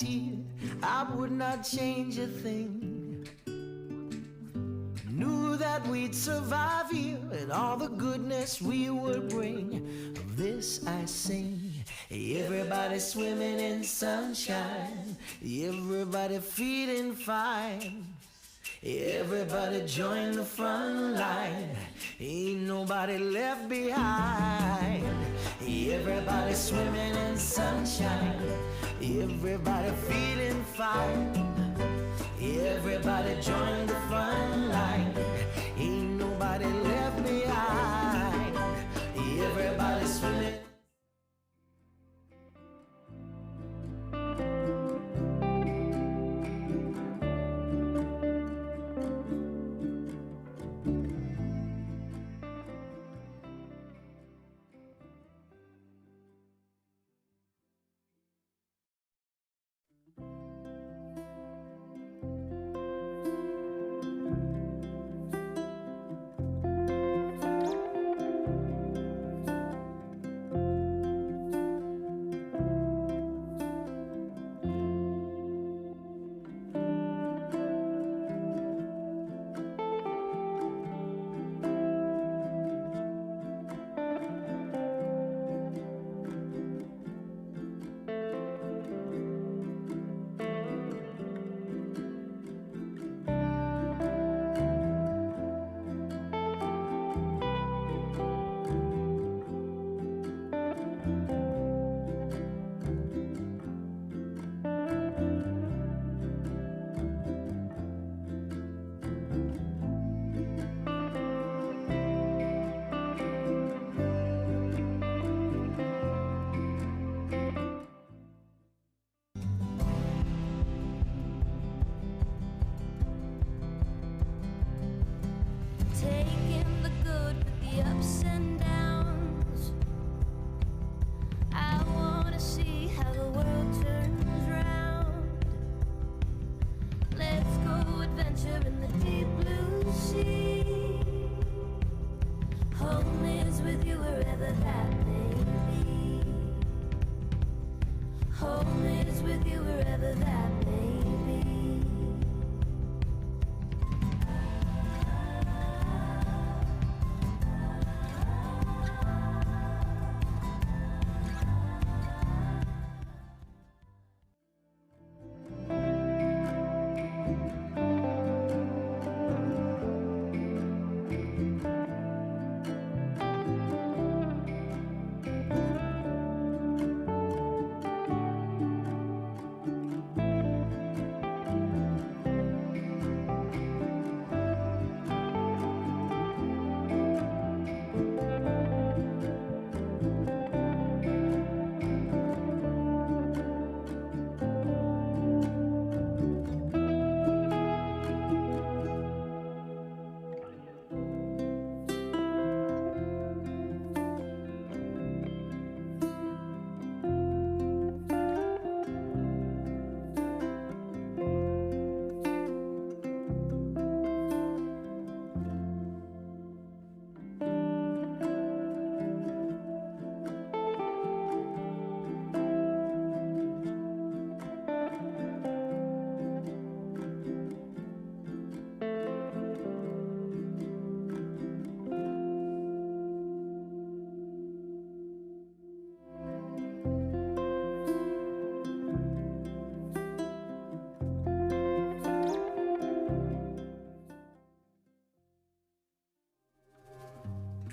arrived here, I would not change a thing. Knew that we'd survive here and all the goodness we would bring. Of this I sing. Everybody swimming in sunshine, everybody feeling fine. Everybody join the front line, ain't nobody left behind. Everybody swimming in sunshine, everybody feeling fine. Everybody join the front line, ain't nobody left behind. Everybody swimming. Taking the good with the ups and downs. I wanna see how the world turns round. Let's go adventure in the deep blue sea. Home is with you wherever that may be. Home is with you wherever that may be.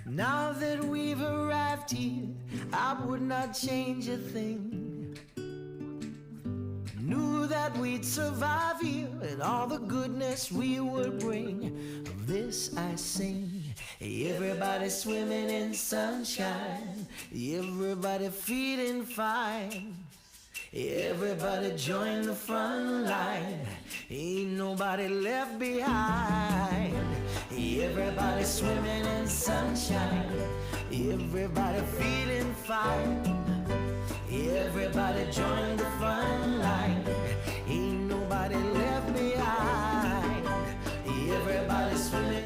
Now that we've arrived here, I would not change a thing. Knew that we'd survive here and all the goodness we would bring. Of this I sing. Everybody swimming in sunshine, everybody feeling fine. Everybody join the front line, ain't nobody left behind. Everybody swimming in sunshine, everybody feeling fine. Everybody join the front line, ain't nobody left behind. Everybody swimming.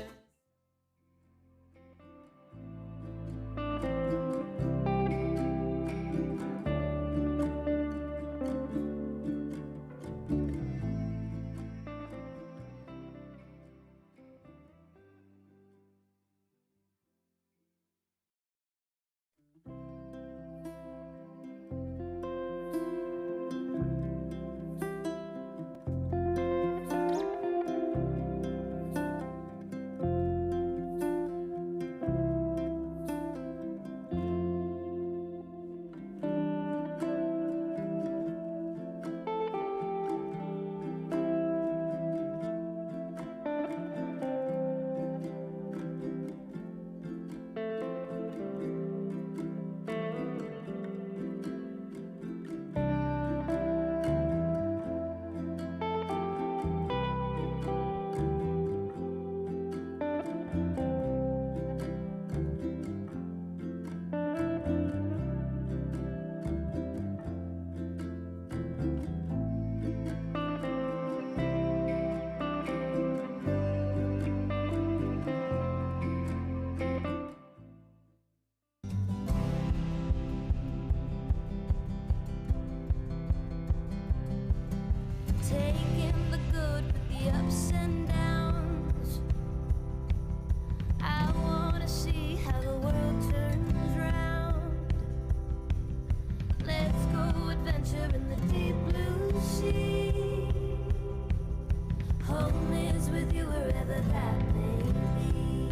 with you wherever that may be.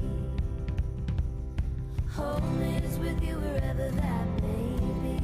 Home is with you wherever that may be.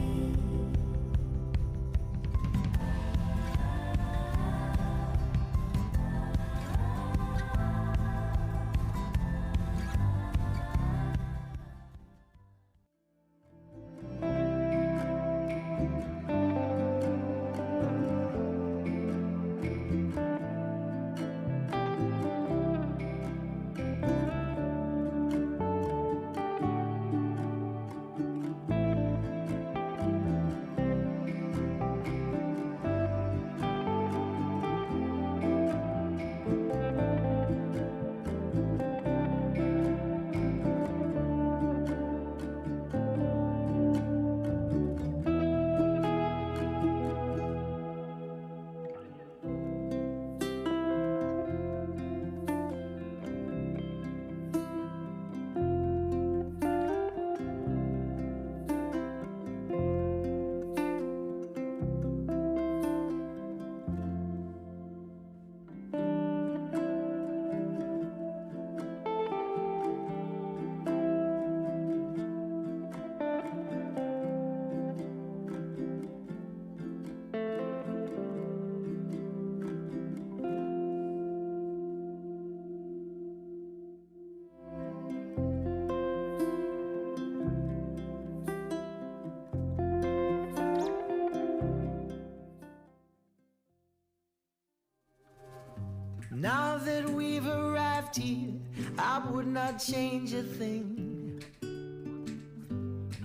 Now that we've arrived here, I would not change a thing.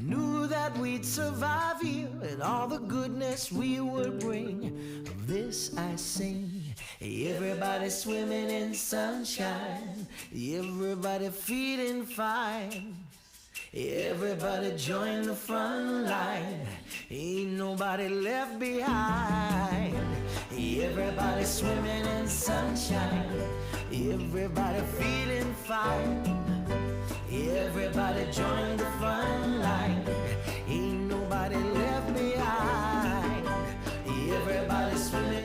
Knew that we'd survive here and all the goodness we would bring. Of this I sing. Everybody swimming in sunshine, everybody feeling fine. Everybody join the front line, ain't nobody left behind. Everybody swimming in sunshine, everybody feeling fine. Everybody join the front line, ain't nobody left behind. Everybody swimming.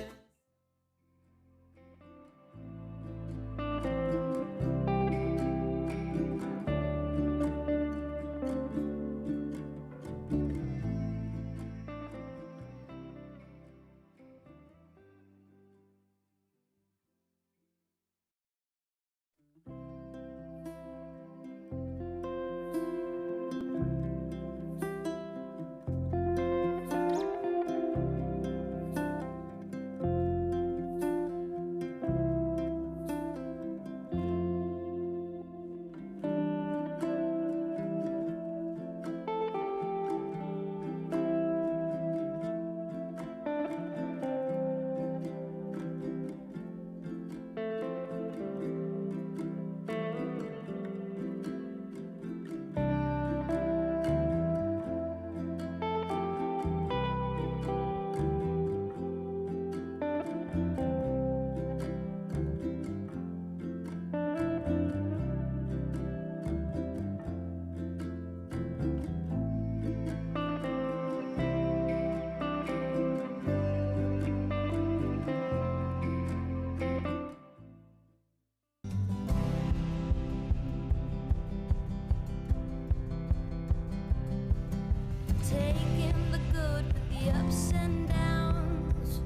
Taking the good with the ups and downs.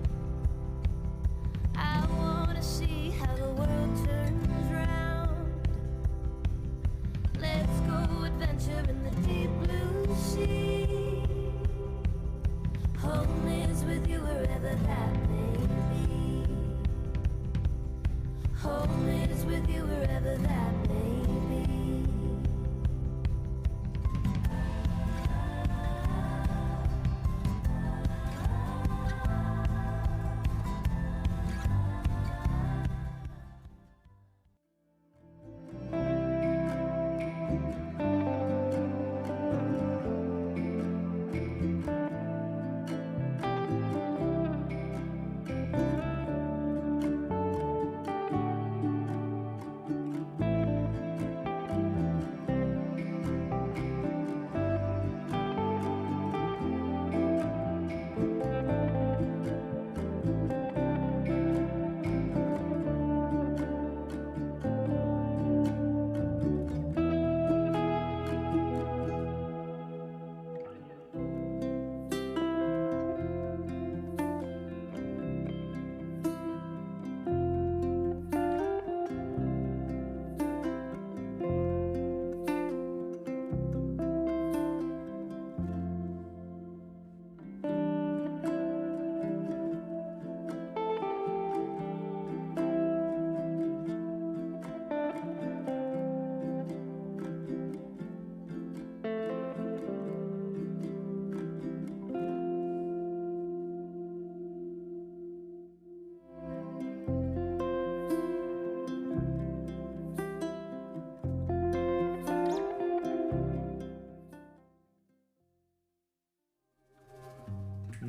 I wanna see how the world turns round. Let's go adventure in the deep blue sea. Home is with you wherever that may be. Home is with you wherever that may be.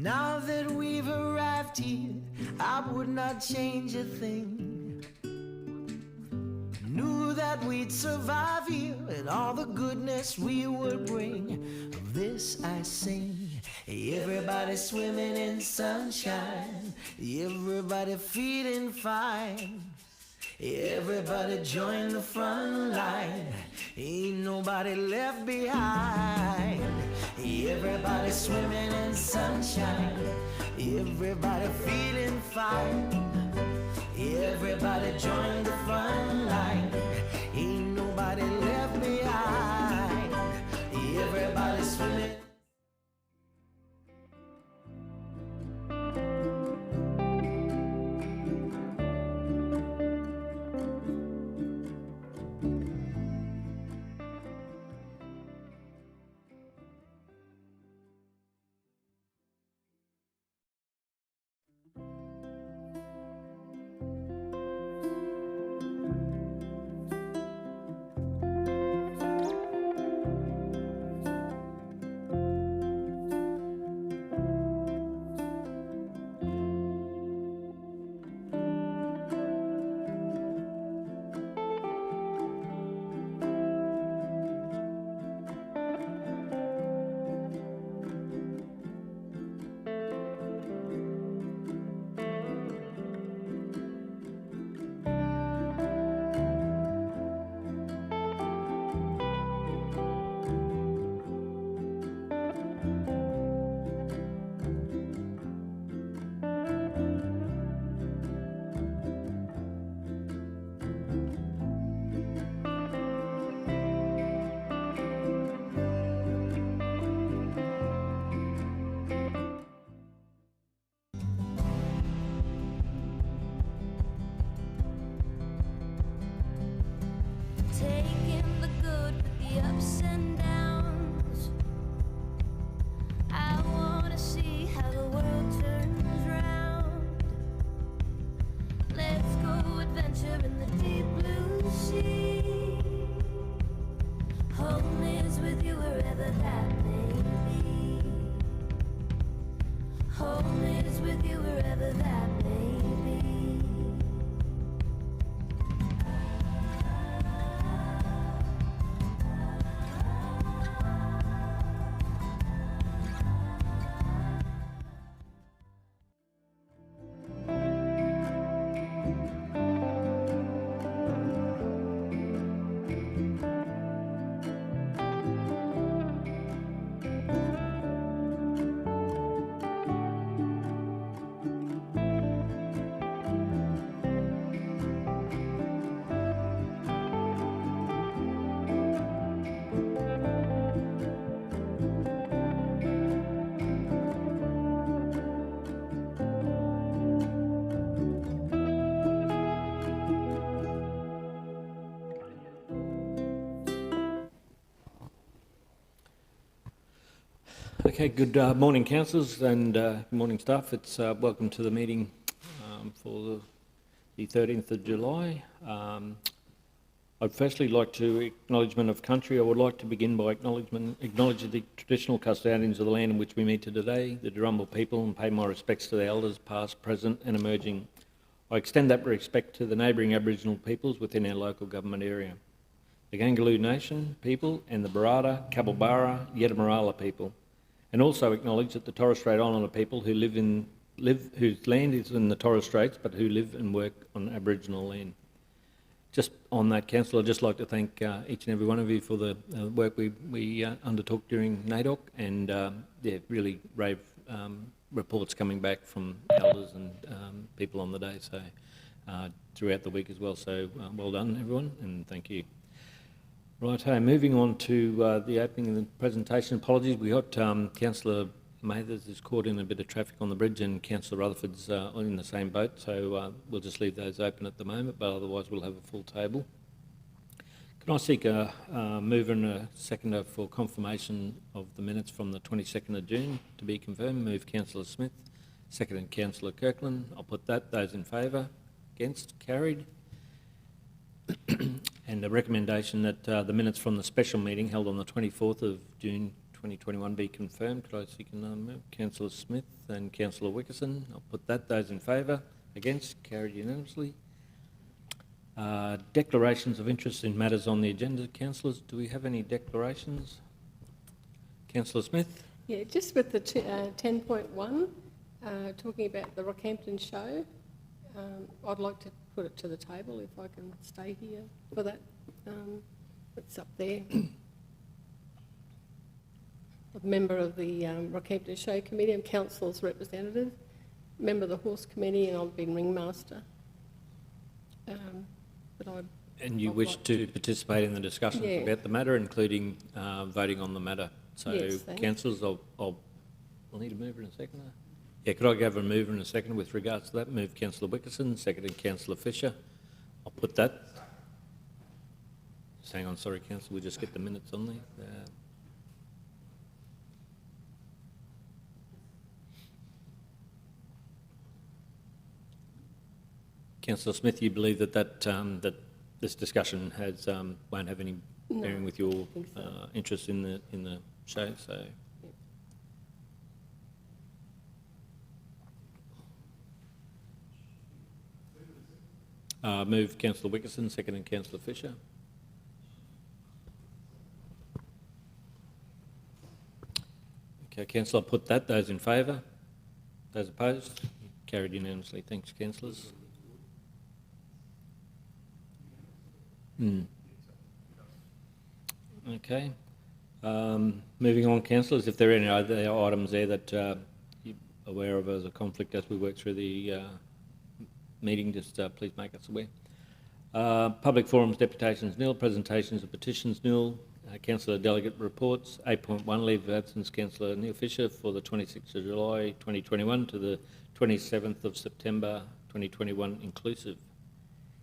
Now that we've arrived here, I would not change a thing. Knew that we'd survive here and all the goodness we would bring. Of this I sing. Everybody swimming in sunshine, everybody feeling fine. Everybody join the front line, ain't nobody left behind. Everybody swimming in sunshine, everybody feeling fine. Everybody join the front line, ain't nobody left behind. Everybody swimming. Taking the good with the ups and downs. I wanna see how the world turns round. Let's go adventure in the deep blue sea. Home is with you wherever that may be. Home is with you wherever that may be. Okay, good morning councillors and good morning staff. It's welcome to the meeting for the 13th of July. I'd firstly like to acknowledgement of country. I would like to begin by acknowledging the traditional custodians of the land in which we meet today, the Darumbal people, and pay my respects to the elders past, present and emerging. I extend that respect to the neighbouring Aboriginal peoples within our local government area, the Gangaloo Nation people and the Barada, Kabalbara, Yeddamarala people. And also acknowledge that the Torres Strait Islander people who whose land is in the Torres Straits but who live and work on Aboriginal land. Just on that, Council, I'd just like to thank each and every one of you for the work we undertook during NAIDOC, and really rave reports coming back from elders and people on the day, so throughout the week as well. So well done everyone, and thank you. Right, moving on to the opening of the presentation. Apologies, we got Councillor Mathers is caught in a bit of traffic on the bridge, and Councillor Rutherford's in the same boat, so we'll just leave those open at the moment, but otherwise we'll have a full table. Can I seek a mover and a seconder for confirmation of the minutes from the 22nd of June to be confirmed? Move Councillor Smith, seconded Councillor Kirkland. I'll put that. Those in favour? Against? Carried. And a recommendation that the minutes from the special meeting held on the 24th of June 2021 be confirmed. Could I seek another move? Councillor Smith and Councillor Wickerson. I'll put that. Those in favour? Against? Carried unanimously. Declarations of interest in matters on the agenda. Councillors, do we have any declarations? Councillor Smith? Yeah, just with the 10.1, talking about the Rockhampton show, I'd like to put it to the table if I can stay here for that. It's up there. A member of the Rockhampton Show Committee, I'm council's representative, member of the Horse Committee, and I've been ringmaster. And you wish to participate in the discussions about the matter, including voting on the matter. So, yes, councillors, I'll need a mover and a seconder. Yeah, could I have a mover and a seconder with regards to that? Move Councillor Wickerson, seconded Councillor Fisher. I'll put that. Just hang on, sorry, Councillor, we'll just get the minutes on there. Councillor Smith, you believe that that this discussion has won't have any bearing with your interest in the show, so. Move Councillor Wickerson, seconded Councillor Fisher. Okay, Councillor, I'll put that. Those in favour? Those opposed? Carried unanimously. Thanks, councillors. Okay. Moving on, councillors, if there are any other items there that you're aware of as a conflict as we work through the meeting, just please make us aware. Public forums, deputations nil, presentations of petitions nil, councillor delegate reports. 8.1, leave of absence, Councillor Neil Fisher for the 26th of July 2021 to the 27th of September 2021 inclusive.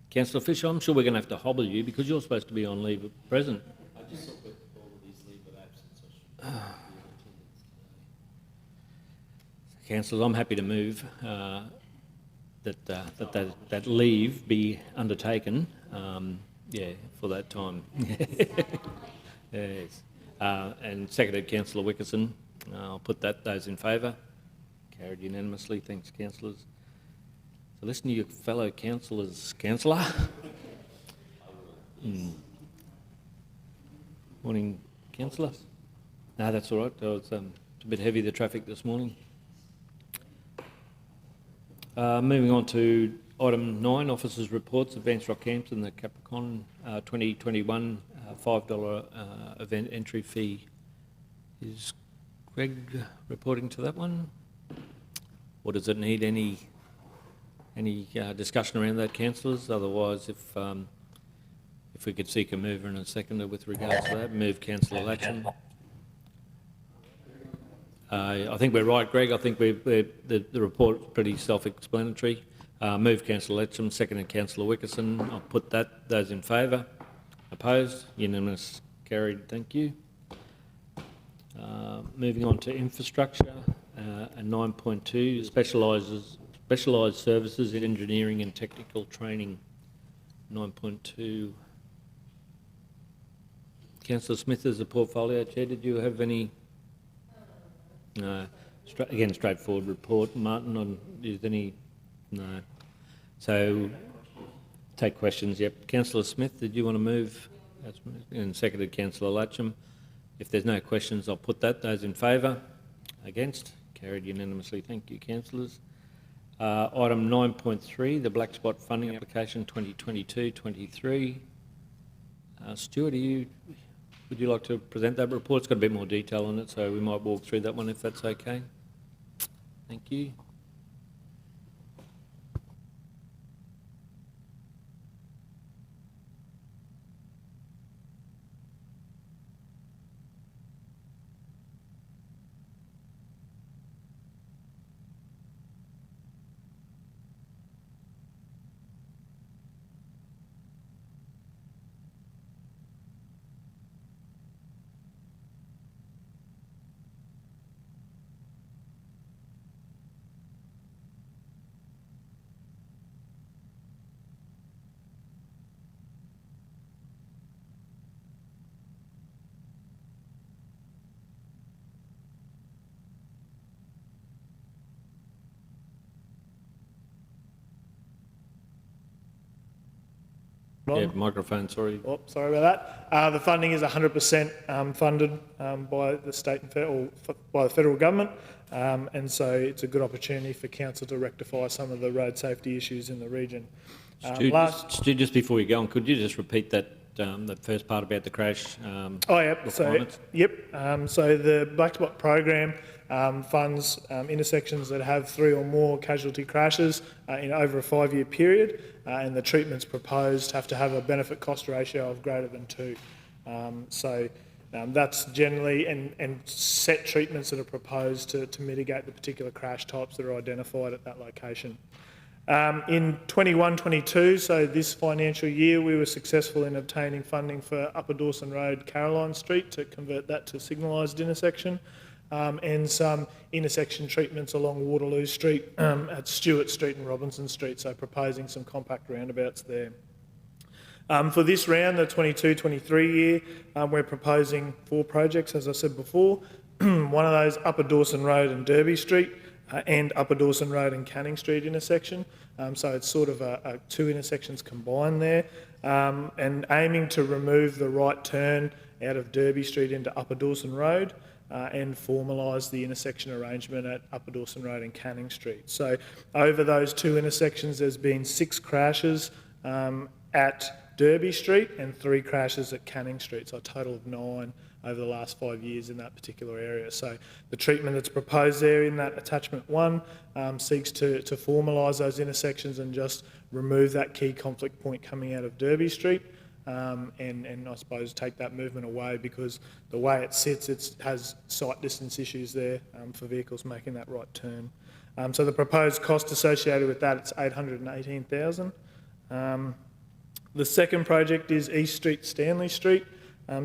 Councillor Fisher, I'm sure we're going to have to hobble you because you're supposed to be on leave at present. I just thought with all of these leave of absence, I should be on attendance today. Councillors, I'm happy to move that leave be undertaken, for that time. Yes. And seconded Councillor Wickerson. I'll put that. Those in favour? Carried unanimously. Thanks, councillors. So listen to your fellow councillors. Councillor? Morning, councillor. No, that's all right. It's a bit heavy, the traffic this morning. Moving on to item 9, officers' reports, Advanced Rockhampton, the Capricorn 2021 $5 event entry fee. Is Greg reporting to that one? Or does it need any discussion around that, councillors? Otherwise, if we could seek a mover and a seconder with regards to that, move Councillor Latcham. I think we're right, Greg. I think the report is pretty self-explanatory. Move Councillor Latcham, seconded Councillor Wickerson. I'll put that. Those in favour? Opposed? Unanimous. Carried. Thank you. Moving on to infrastructure and 9.2, specialised services in engineering and technical training. 9.2. Councillor Smith, as the portfolio chair, did you have any? Again, straightforward report. Martin, is any? No. So, take questions. Yep. Councillor Smith, did you want to move? And seconded Councillor Latcham. If there's no questions, I'll put that. Those in favour? Against? Carried unanimously. Thank you, councillors. Item 9.3, the Black Spot Funding Application 2022-23. Stuart, would you like to present that report? It's got a bit more detail on it, so we might walk through that one if that's okay. Thank you. Yeah, microphone, sorry. Oh, sorry about that. The funding is 100% funded by the state and by the federal government, and so it's a good opportunity for council to rectify some of the road safety issues in the region. Stu, just before you go on, could you just repeat that the first part about the crash requirements? So the Black Spot program funds intersections that have 3 or more casualty crashes in over a 5-year period, and the treatments proposed have to have a benefit cost ratio of greater than 2. That's generally, and set treatments that are proposed to mitigate the particular crash types that are identified at that location. In 21-22, so this financial year, we were successful in obtaining funding for Upper Dawson Road, Caroline Street, to convert that to signalised intersection, and some intersection treatments along Waterloo Street at Stewart Street and Robinson Street, so proposing some compact roundabouts there. For this round, the 22-23 year, we're proposing 4 projects, as I said before. One of those, Upper Dawson Road and Derby Street, and Upper Dawson Road and Canning Street intersection. So it's sort of 2 intersections combined there, and aiming to remove the right turn out of Derby Street into Upper Dawson Road and formalise the intersection arrangement at Upper Dawson Road and Canning Street. So over those 2 intersections, there's been 6 crashes at Derby Street and 3 crashes at Canning Street, so a total of 9 over the last 5 years in that particular area. So the treatment that's proposed there in that attachment 1 seeks to formalise those intersections and just remove that key conflict point coming out of Derby Street, and I suppose take that movement away, because the way it sits, it has sight distance issues there for vehicles making that right turn. So the proposed cost associated with that, it's $818,000. The second project is East Street, Stanley Street.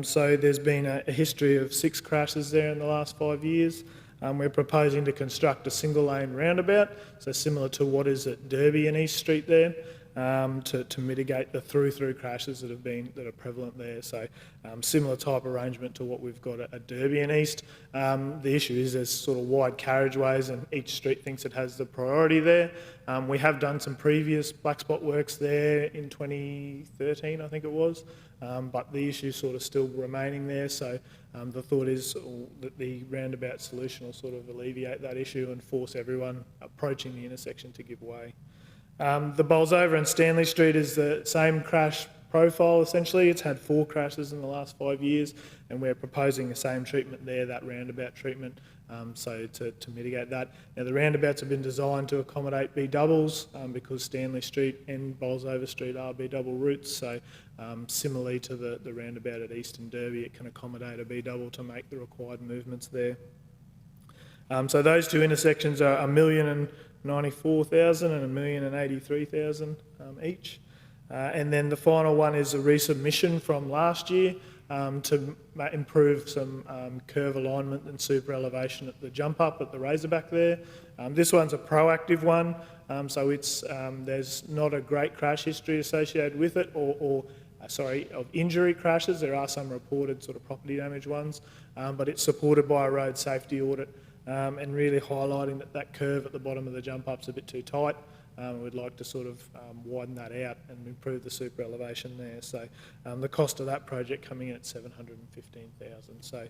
So there's been a history of 6 crashes there in the last 5 years. We're proposing to construct a single lane roundabout, so similar to what is at Derby and East Street there, to mitigate the through crashes that are prevalent there. So similar type arrangement to what we've got at Derby and East. The issue is there's sort of wide carriageways, and each street thinks it has the priority there. We have done some previous black spot works there in 2013, I think it was, but the issue sort of still remaining there. So the thought is that the roundabout solution will sort of alleviate that issue and force everyone approaching the intersection to give way. The Bolsover and Stanley Street is the same crash profile essentially. It's had 4 crashes in the last 5 years, and we're proposing the same treatment there, that roundabout treatment, so to mitigate that. Now the roundabouts have been designed to accommodate B doubles because Stanley Street and Bolsover Street are B double routes, so similarly to the roundabout at Eastern Derby, it can accommodate a B double to make the required movements there. So those 2 intersections are $1,094,000 and $1,083,000 each. And then the final one is a resubmission from last year to improve some curve alignment and super elevation at the jump up at the Razorback there. This one's a proactive one, so it's there's not a great crash history associated with it, of injury crashes. There are some reported sort of property damage ones, but it's supported by a road safety audit, and really highlighting that curve at the bottom of the jump up's a bit too tight. We'd like to sort of widen that out and improve the super elevation there. So the cost of that project coming in at $715,000. So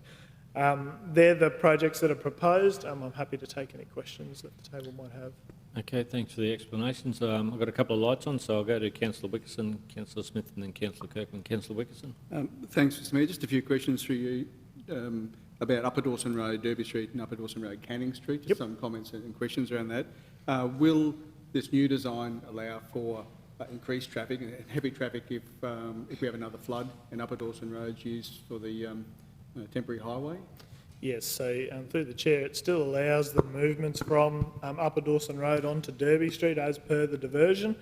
they're the projects that are proposed. I'm happy to take any questions that the table might have. Okay, thanks for the explanations. I've got a couple of lights on, so I'll go to Councillor Wickerson, Councillor Smith, and then Councillor Kirkman. Councillor Wickerson. Thanks, Mr Mayor. Just a few questions for you about Upper Dawson Road, Derby Street, and Upper Dawson Road, Canning Street. Just some comments and questions around that. Will this new design allow for increased traffic and heavy traffic if we have another flood and Upper Dawson Road's used for the temporary highway? Yes, so through the chair, it still allows the movements from Upper Dawson Road onto Derby Street as per the diversion,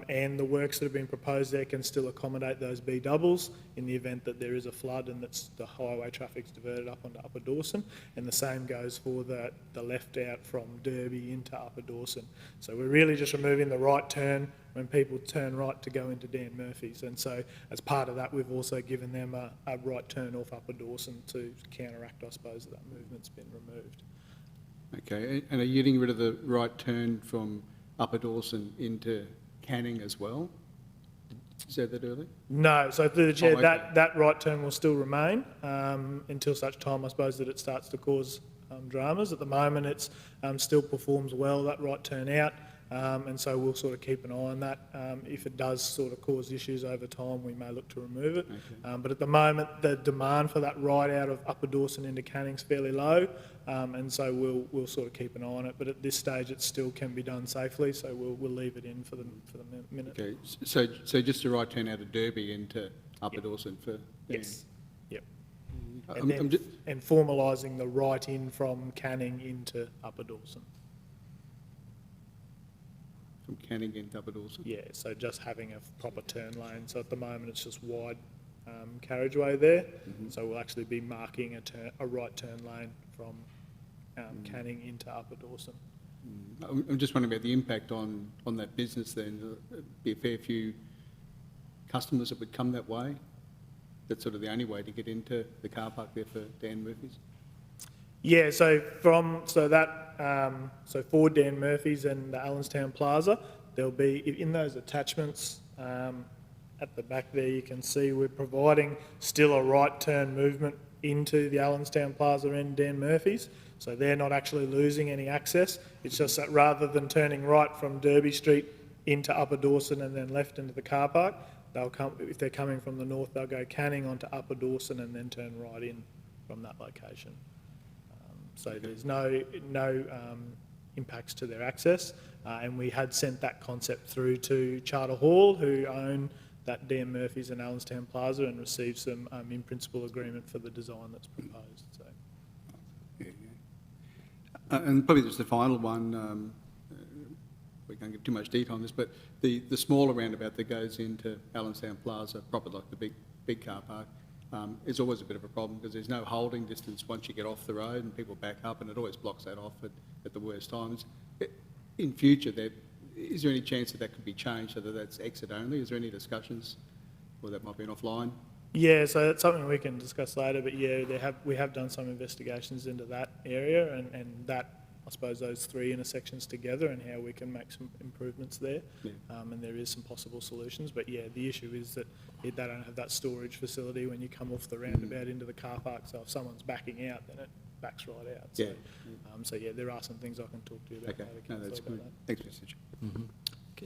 and the works that have been proposed there can still accommodate those B doubles in the event that there is a flood and that's the highway traffic's diverted up onto Upper Dawson, and the same goes for the left out from Derby into Upper Dawson. So we're really just removing the right turn when people turn right to go into Dan Murphy's, and so as part of that we've also given them a right turn off Upper Dawson to counteract, I suppose, that movement's been removed. Okay, and are you getting rid of the right turn from Upper Dawson into Canning as well? Is that early? No, so through the chair, okay. that right turn will still remain until such time, I suppose, that it starts to cause dramas. At the moment, it's still performs well, that right turn out, and so we'll sort of keep an eye on that. If it does sort of cause issues over time, we may look to remove it. Okay. But at the moment, the demand for that right out of Upper Dawson into Canning's fairly low, and so we'll sort of keep an eye on it. But at this stage, it still can be done safely, so we'll leave it in for the minute. Okay, so just a right turn out of Derby into Upper Dawson for... Yes. Yep. I'm- I'm ju- And formalising the right in from Canning into Upper Dawson. From Canning into Upper Dawson? Yeah, so just having a proper turn lane. So at the moment, it's just wide carriageway there. So we'll actually be marking a right turn lane from Canning into Upper Dawson. I'm just wondering about the impact on that business then. There'd be a fair few customers that would come that way? That's sort of the only way to get into the car park there for Dan Murphy's? Yeah, so for Dan Murphy's and the Allenstown Plaza, there'll be, in those attachments at the back there, you can see we're providing still a right turn movement into the Allenstown Plaza and Dan Murphy's. So they're not actually losing any access. It's just that rather than turning right from Derby Street into Upper Dawson and then left into the car park, they'll come, if they're coming from the north, they'll go Canning onto Upper Dawson and then turn right in from that location. So there's no impacts to their access, and we had sent that concept through to Charter Hall, who own that Dan Murphy's and Allenstown Plaza, and received some in-principle agreement for the design that's proposed. So. Yeah. And probably just the final one, we can't give too much detail on this, but the smaller roundabout that goes into Allenstown Plaza, proper like the big car park, is always a bit of a problem because there's no holding distance once you get off the road and people back up, and it always blocks that off at the worst times. In future, is there any chance that could be changed so that that's exit only? Is there any discussions, or that might be an offline? Yeah, so that's something we can discuss later, but yeah, we have done some investigations into that area and that, I suppose, those three intersections together and how we can make some improvements there. Yeah. And there is some possible solutions, but yeah, the issue is that they don't have that storage facility when you come off the roundabout into the car park, so if someone's backing out, then it backs right out. So, Yeah. So yeah, there are some things I can talk to you about Okay, later. no, that's Councillor, good. about Thanks, Mr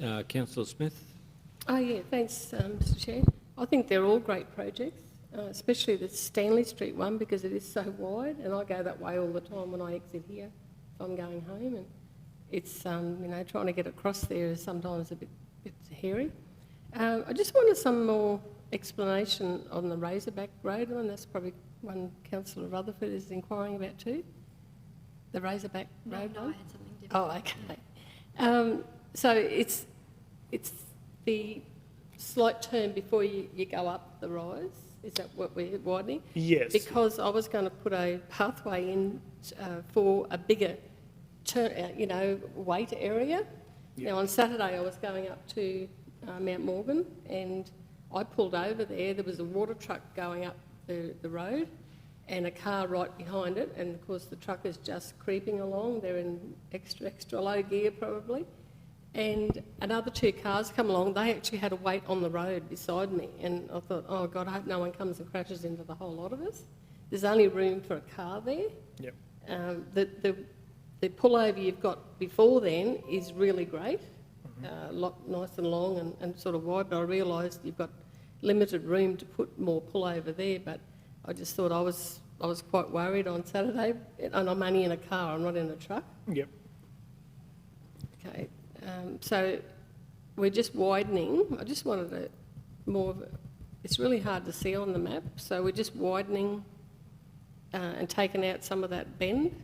Chair. Councillor Smith? Oh, yeah, thanks, Mr Chair. I think they're all great projects, especially the Stanley Street one, because it is so wide, and I go that way all the time when I exit here if I'm going home, and it's, trying to get across there is sometimes a bit hairy. I just wanted some more explanation on the Razorback Road one. That's probably one Councillor Rutherford is inquiring about too. The Razorback Road No, I one? had something different. Oh, okay. So it's the slight turn before you go up the rise. Is that what we're widening? Yes. Because I was going to put a pathway in for a bigger turn, weight area. Yeah. Now on Saturday I was going up to Mount Morgan and I pulled over there. There was a water truck going up the road and a car right behind it, and of course the truck is just creeping along. They're in extra low gear probably, and another two cars come along. They actually had to wait on the road beside me, and I thought, oh God, I hope no one comes and crashes into the whole lot of us. There's only room for a car there. Yep. The pullover you've got before then is really great, nice and long and sort of wide, but I realised you've got limited room to put more pullover there, but I just thought I was quite worried on Saturday, and I'm only in a car, I'm not in a truck. Yep. Okay, so we're just widening. I just wanted it's really hard to see on the map, so we're just widening and taking out some of that bend.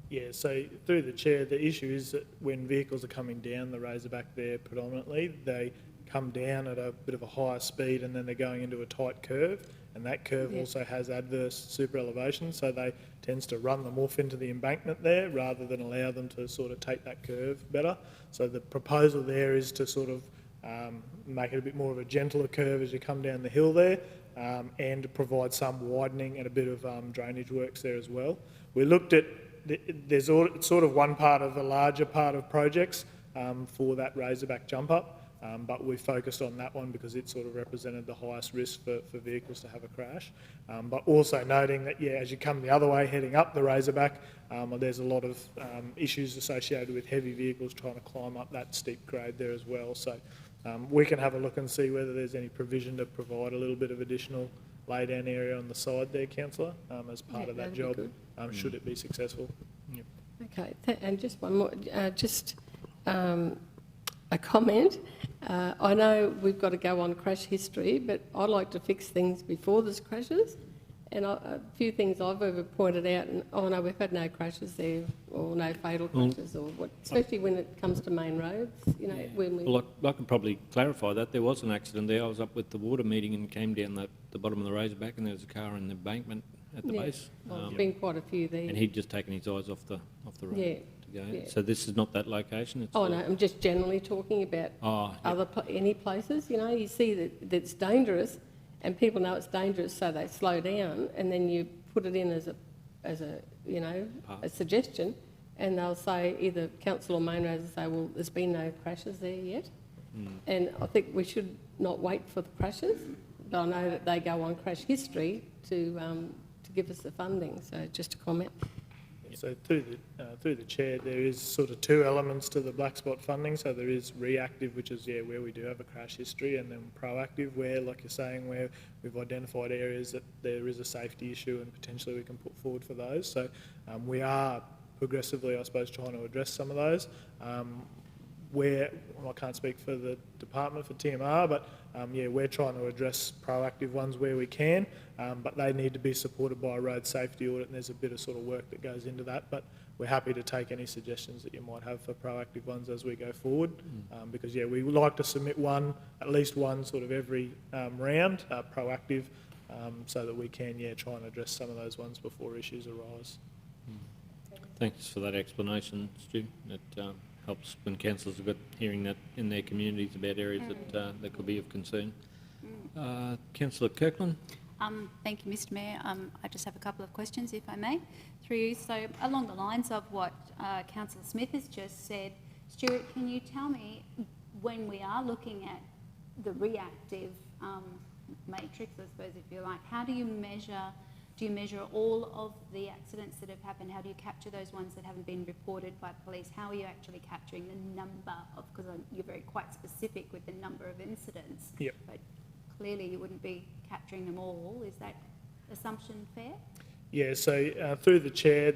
Yeah, so through the chair, the issue is that when vehicles are coming down the Razorback there predominantly, they come down at a bit of a higher speed and then they're going into a tight curve, and that curve also has adverse super elevation, so they tends to run them off into the embankment there rather than allow them to sort of take that curve better. So the proposal there is to sort of make it a bit more of a gentler curve as you come down the hill there, and provide some widening and a bit of drainage works there as well. We looked at it's sort of one part of a larger part of projects for that Razorback jump up. but we focused on that one because it sort of represented the highest risk for vehicles to have a crash. But also noting that, yeah, as you come the other way, heading up the Razorback, there's a lot of issues associated with heavy vehicles trying to climb up that steep grade there as well. So we can have a look and see whether there's any provision to provide a little bit of additional lay-down area on the side there, councillor, as part Yeah, of that that'd be job, good. should it be successful. Okay, and just one more, a comment. I know we've got to go on crash history, but I'd like to fix things before there's crashes. And a few things I've ever pointed out, and no, we've had no crashes there, or no fatal crashes, or what, especially when it comes to main roads, you know, when we... Well, I could probably clarify that. There was an accident there. I was up with the water meeting and came down the bottom of the Razorback, and there was a car in the embankment at the base. Well, there's been quite a few there. And he'd just taken his eyes off the road Yeah, to go. yeah. So this is not that location? It's Oh, no, I'm just generally talking about any places, you know, you see that it's dangerous, and people know it's dangerous, so they slow down, and then you put it in as a you know, a suggestion, and they'll say, either council or main roads will say, well, there's been no crashes there yet. And I think we should not wait for the crashes, but I know that they go on crash history to give us the funding, so just a comment. So through the chair, there is sort of two elements to the black spot funding. So there is reactive, which is where we do have a crash history, and then proactive, where, like you're saying, where we've identified areas that there is a safety issue and potentially we can put forward for those. So we are progressively, I suppose, trying to address some of those. Where, well, I can't speak for the department, for TMR, but we're trying to address proactive ones where we can, but they need to be supported by a road safety audit, and there's a bit of sort of work that goes into that. But we're happy to take any suggestions that you might have for proactive ones as we go forward, because we would like to submit at least one sort of every round, proactive, so that we can try and address some of those ones before issues arise. Thanks for that explanation, Stu. It helps when councillors have got hearing that in their communities about areas that could be of concern. Councillor Kirkland? Thank you, Mr Mayor. I just have a couple of questions, if I may, through you. So along the lines of what Councillor Smith has just said, Stuart, can you tell me, when we are looking at the reactive matrix, I suppose, if you like, how do you measure all of the accidents that have happened? How do you capture those ones that haven't been reported by police? How are you actually capturing the number of, because you're very quite specific with the number of incidents, Yep. but clearly you wouldn't be capturing them all. Is that assumption fair? Yeah, so through the chair,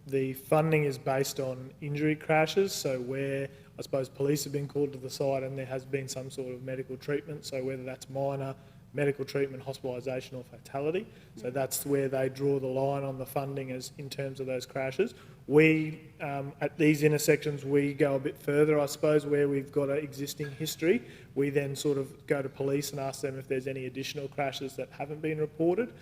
the funding is based on injury crashes, so where I suppose police have been called to the side and there has been some sort of medical treatment, so whether that's minor medical treatment, hospitalisation or fatality. So that's where they draw the line on the funding as in terms of those crashes. We, at these intersections, we go a bit further, I suppose, where we've got an existing history. We then sort of go to police and ask them if there's any additional crashes that haven't been reported.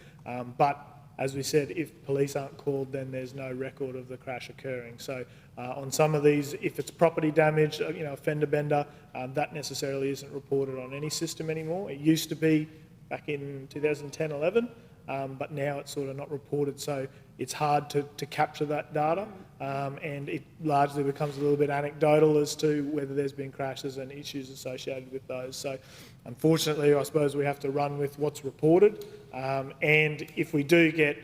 But as we said, if police aren't called, then there's no record of the crash occurring. So on some of these, if it's property damage, a fender bender, that necessarily isn't reported on any system anymore. It used to be back in 2010-11, but now it's sort of not reported, so it's hard to capture that data, and it largely becomes a little bit anecdotal as to whether there's been crashes and issues associated with those. So unfortunately, I suppose we have to run with what's reported, and if we do get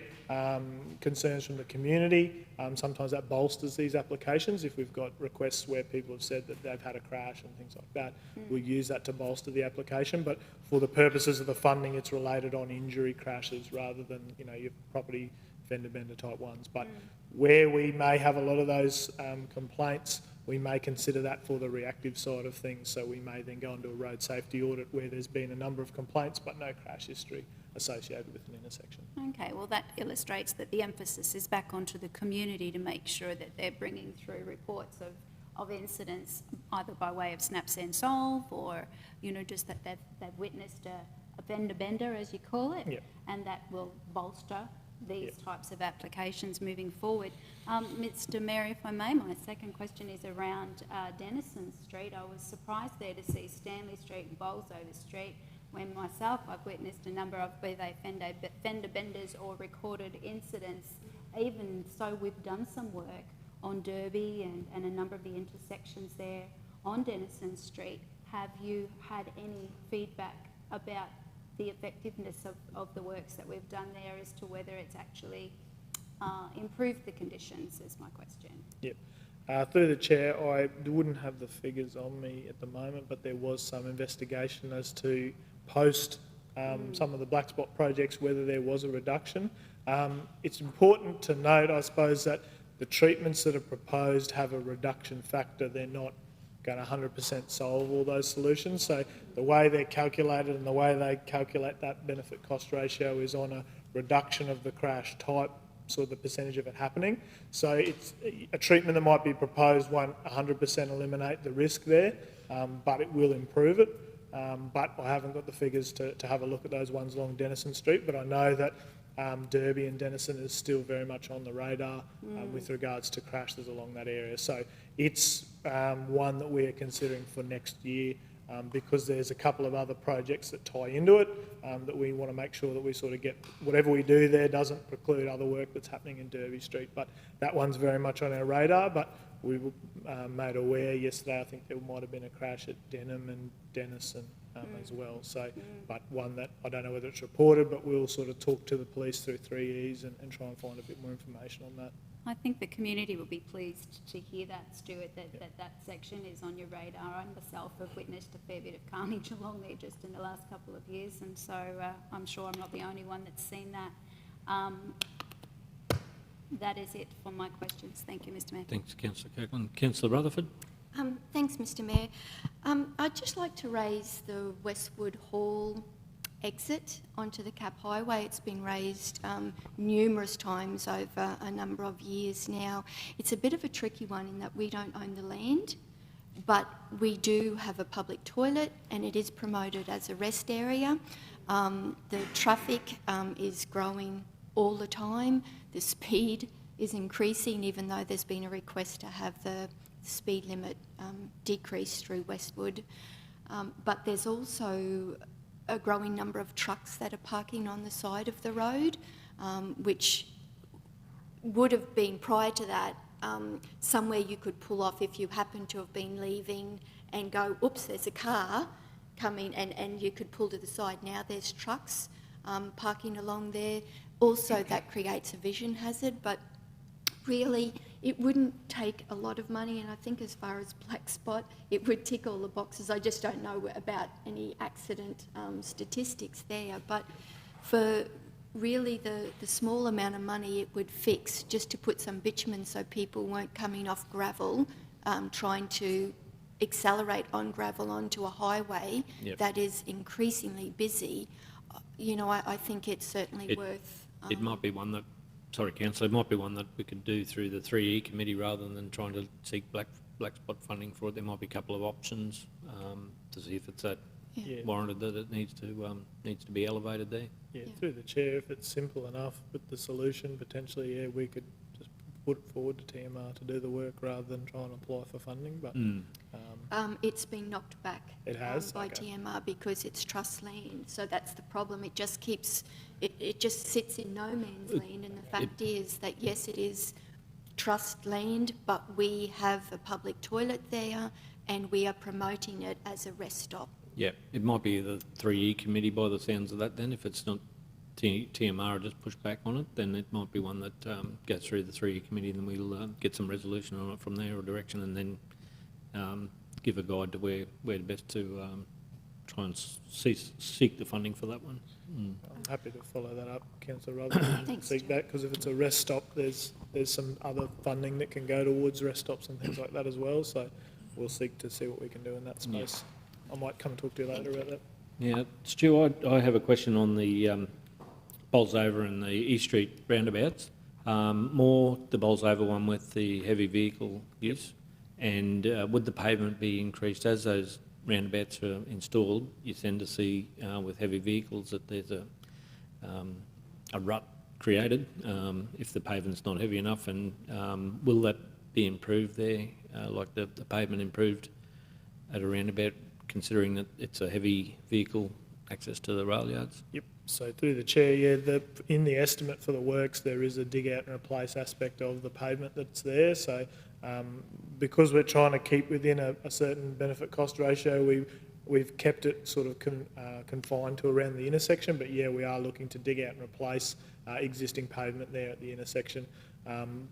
concerns from the community, sometimes that bolsters these applications. If we've got requests where people have said that they've had a crash and things like that, we'll use that to bolster the application. But for the purposes of the funding, it's related on injury crashes rather than your property fender bender type ones. But where we may have a lot of those complaints, we may consider that for the reactive side of things. So we may then go into a road safety audit where there's been a number of complaints but no crash history associated with an intersection. Okay, well that illustrates that the emphasis is back onto the community to make sure that they're bringing through reports of incidents either by way of snap, send, solve, or just that they've witnessed a fender bender, as you call it, Yep. and that will bolster these types of applications moving forward. Mr Mayor, if I may, my second question is around Denison Street. I was surprised there to see Stanley Street and Bolsover Street, when myself I've witnessed a number of, be they fender benders or recorded incidents. Even so, we've done some work on Derby and a number of the intersections there on Denison Street. have you had any feedback about the effectiveness of the works that we've done there as to whether it's actually improved the conditions, is my question. Yep. Through the chair, I wouldn't have the figures on me at the moment, but there was some investigation as to post some of the black spot projects, whether there was a reduction. It's important to note, I suppose, that the treatments that are proposed have a reduction factor. They're not going to 100% solve all those solutions. So the way they're calculated and the way they calculate that benefit cost ratio is on a reduction of the crash type, sort of the percentage of it happening. So it's a treatment that might be proposed won't 100% eliminate the risk there, but it will improve it. But I haven't got the figures to have a look at those ones along Denison Street, but I know that Derby and Denison is still very much on the radar with regards to crashes along that area. So it's one that we are considering for next year because there's a couple of other projects that tie into it that we want to make sure that we sort of get, whatever we do there doesn't preclude other work that's happening in Derby Street. But that one's very much on our radar, but we were made aware yesterday, I think there might have been a crash at Denham and Denison as well. So, but one that I don't know whether it's reported, but we'll sort of talk to the police through 3Es and try and find a bit more information on that. I think the community will be pleased to hear that, Stuart, that section is on your radar. I myself have witnessed a fair bit of carnage along there just in the last couple of years, and so I'm sure I'm not the only one that's seen that. That is it for my questions. Thank you, Mr Mayor. Thanks, Councillor Kirkland. Councillor Rutherford? Thanks, Mr Mayor. I'd just like to raise the Westwood Hall exit onto the Cap Highway. It's been raised numerous times over a number of years now. It's a bit of a tricky one in that we don't own the land, but we do have a public toilet and it is promoted as a rest area. The traffic is growing all the time. The speed is increasing, even though there's been a request to have the speed limit decreased through Westwood. But there's also a growing number of trucks that are parking on the side of the road, which would have been prior to that somewhere you could pull off if you happen to have been leaving and go, oops, there's a car coming, and you could pull to the side. Now there's trucks parking along there. Also, that creates a vision hazard, but really it wouldn't take a lot of money, and I think as far as black spot, it would tick all the boxes. I just don't know about any accident statistics there, but for really the small amount of money it would fix, just to put some bitumen so people weren't coming off gravel, trying to accelerate on gravel onto a highway that is increasingly busy, you know, I think it's certainly worth... It might be one that, sorry, Councillor, it might be one that we could do through the 3E committee rather than trying to seek black spot funding for it. There might be a couple of options to see if it's that warranted that it needs to be elevated there. Yeah, through the chair, if it's simple enough with the solution, potentially, we could just put it forward to TMR to do the work rather than try and apply for funding. But it's been knocked back by TMR because it's trust land. So that's the problem. It just keeps, it just sits in no man's land. And the fact is that, yes, it is trust land, but we have a public toilet there and we are promoting it as a rest stop. Yeah, it might be the 3E committee by the sounds of that then. If it's not TMR just push back on it, then it might be one that goes through the 3E committee, and then we'll get some resolution on it from there or direction, and then give a guide to where best to try and seek the funding for that one. I'm happy to follow that up, Councillor Rutherford, seek that, because if it's a rest stop, there's some other funding that can go towards rest stops and things like that as well, so we'll seek to see what we can do in that space. I might come and talk to you later about that. Yeah, Stu, I have a question on the Bolsover and the East Street roundabouts. More the Bolsover one with the heavy vehicle use, and would the pavement be increased as those roundabouts are installed? You tend to see with heavy vehicles that there's a rut created if the pavement's not heavy enough, and will that be improved there, like the pavement improved at a roundabout, considering that it's a heavy vehicle access to the rail yards? Yep. So through the chair, in the estimate for the works, there is a dig out and replace aspect of the pavement that's there. So Because we're trying to keep within a certain benefit cost ratio, we've kept it sort of confined to around the intersection, but yeah, we are looking to dig out and replace existing pavement there at the intersection.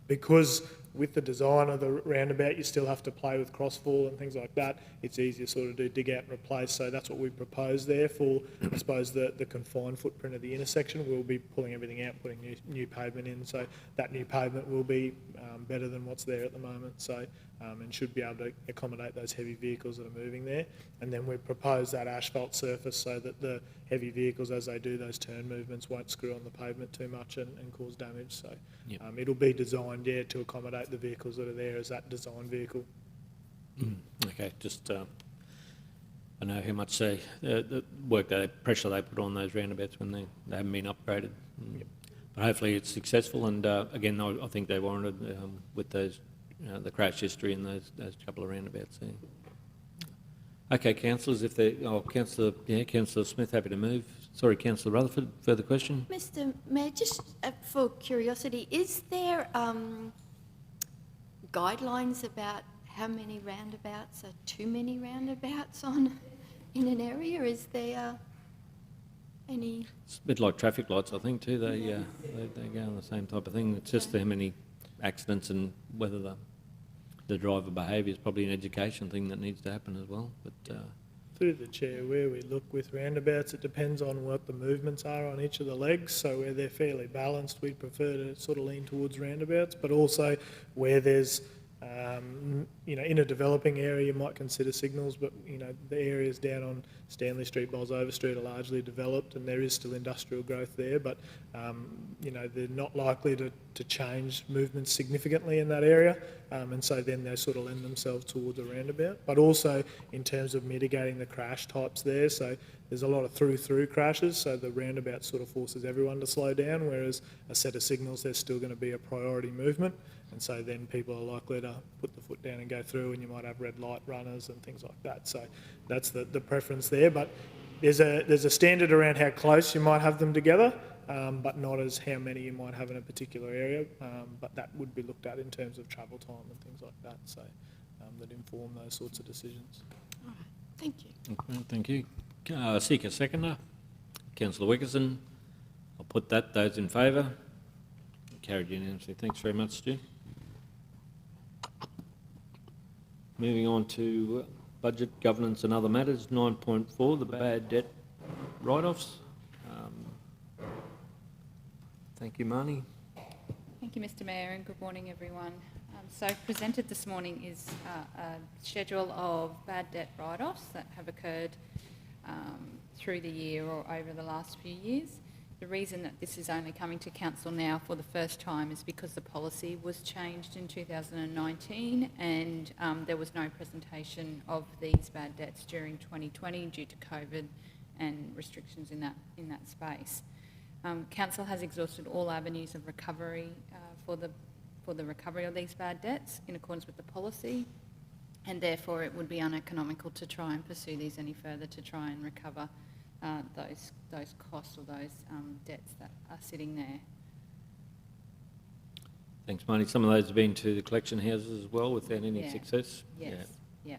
Because with the design of the roundabout, you still have to play with crossfall and things like that. It's easier sort of to dig out and replace. So that's what we propose there for, I suppose, the confined footprint of the intersection. We'll be pulling everything out, putting new pavement in. So that new pavement will be better than what's there at the moment. So and should be able to accommodate those heavy vehicles that are moving there. And then we propose that asphalt surface so that the heavy vehicles, as they do those turn movements, won't screw on the pavement too much and cause damage. So Yep. it'll be designed, to accommodate the vehicles that are there as that design vehicle. Okay, just, I know how much the work, pressure they put on those roundabouts when they haven't been upgraded. But hopefully it's successful, and again, I think they warranted with those, the crash history in those couple of roundabouts there. Okay, councillors, if they, Councillor Smith, happy to move. Sorry, Councillor Rutherford, further question? Mr Mayor, just for curiosity, is there guidelines about how many roundabouts are too many roundabouts in an area? Is there any? It's a bit like traffic lights, I think, too. They go on the same type of thing. It's just how many accidents and whether the driver behaviour is probably an education thing that needs to happen as well. But Through the chair, where we look with roundabouts, it depends on what the movements are on each of the legs. So where they're fairly balanced, we prefer to sort of lean towards roundabouts, but also where there's in a developing area, you might consider signals, but, the areas down on Stanley Street, Bolsover Street are largely developed and there is still industrial growth there, but, they're not likely to change movements significantly in that area, and so then they sort of lend themselves towards a roundabout. But also in terms of mitigating the crash types there, so there's a lot of through crashes, so the roundabout sort of forces everyone to slow down, whereas a set of signals, there's still going to be a priority movement, and so then people are likely to put the foot down and go through, and you might have red light runners and things like that. So that's the preference there, but there's a standard around how close you might have them together, but not as how many you might have in a particular area, but that would be looked at in terms of travel time and things like that, so that inform those sorts of decisions. All right, thank you. okay, thank you. Seek a seconder. Councillor Wickerson. I'll put that. Those in favour? Carried unanimously. Thanks very much, Stu. Moving on to budget, governance and other matters. 9.4, the bad debt write-offs. Thank you, Marnie. Thank you, Mr Mayor, and good morning, everyone. So presented this morning is a schedule of bad debt write-offs that have occurred through the year or over the last few years. The reason that this is only coming to council now for the first time is because the policy was changed in 2019 and there was no presentation of these bad debts during 2020 due to COVID and restrictions in that space. Council has exhausted all avenues of recovery for the recovery of these bad debts in accordance with the policy, and therefore it would be uneconomical to try and pursue these any further to try and recover those costs or those debts that are sitting there. Thanks, Marnie. Some of those have been to the collection houses as well without any success? Yes, yeah.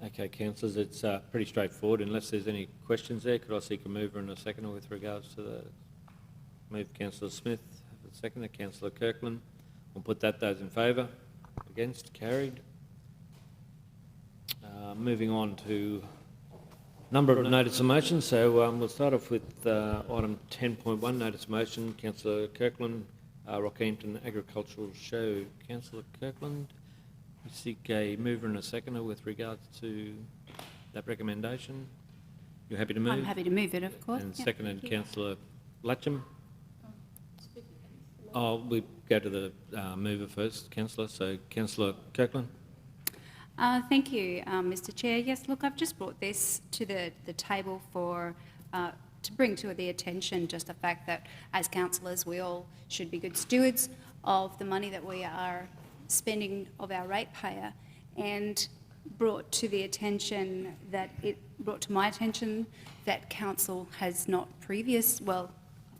Okay, councillors, it's pretty straightforward. Unless there's any questions there, could I seek a mover and a seconder with regards to the move? Councillor Smith, the seconder. Councillor Kirkland. We'll put that. Those in favour? Against? Carried. Moving on to number of notice of motion. So we'll start off with item 10.1, notice of motion. Councillor Kirkland, Rockhampton Agricultural Show. Councillor Kirkland, we seek a mover and a seconder with regards to that recommendation. You're happy to move? I'm happy to move it, of course. And Yep. seconded Councillor Latcham. Oh, we go to the mover first, councillor. So Councillor Kirkland. Thank you, Mr Chair. Yes, look, I've just brought this to the table for to bring to the attention just the fact that as councillors we all should be good stewards of the money that we are spending of our ratepayer, and brought to my attention that council has not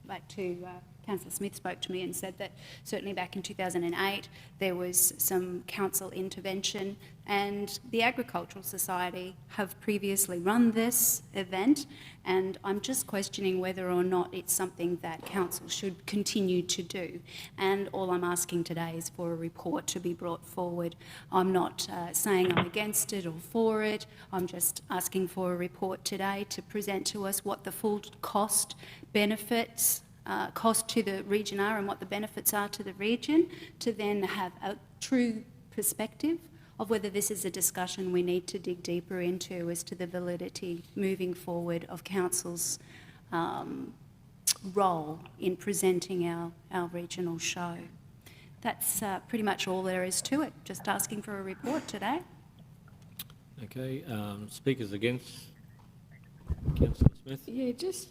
back to Councillor Smith spoke to me and said that certainly back in 2008 there was some council intervention, and the Agricultural Society have previously run this event, and I'm just questioning whether or not it's something that council should continue to do. And all I'm asking today is for a report to be brought forward. I'm not saying I'm against it or for it. I'm just asking for a report today to present to us what the full cost, benefits, cost to the region are and what the benefits are to the region, to then have a true perspective of whether this is a discussion we need to dig deeper into as to the validity moving forward of council's role in presenting our regional show. That's pretty much all there is to it. Just asking for a report today. Okay, speakers against? Councillor Smith? Yeah, just,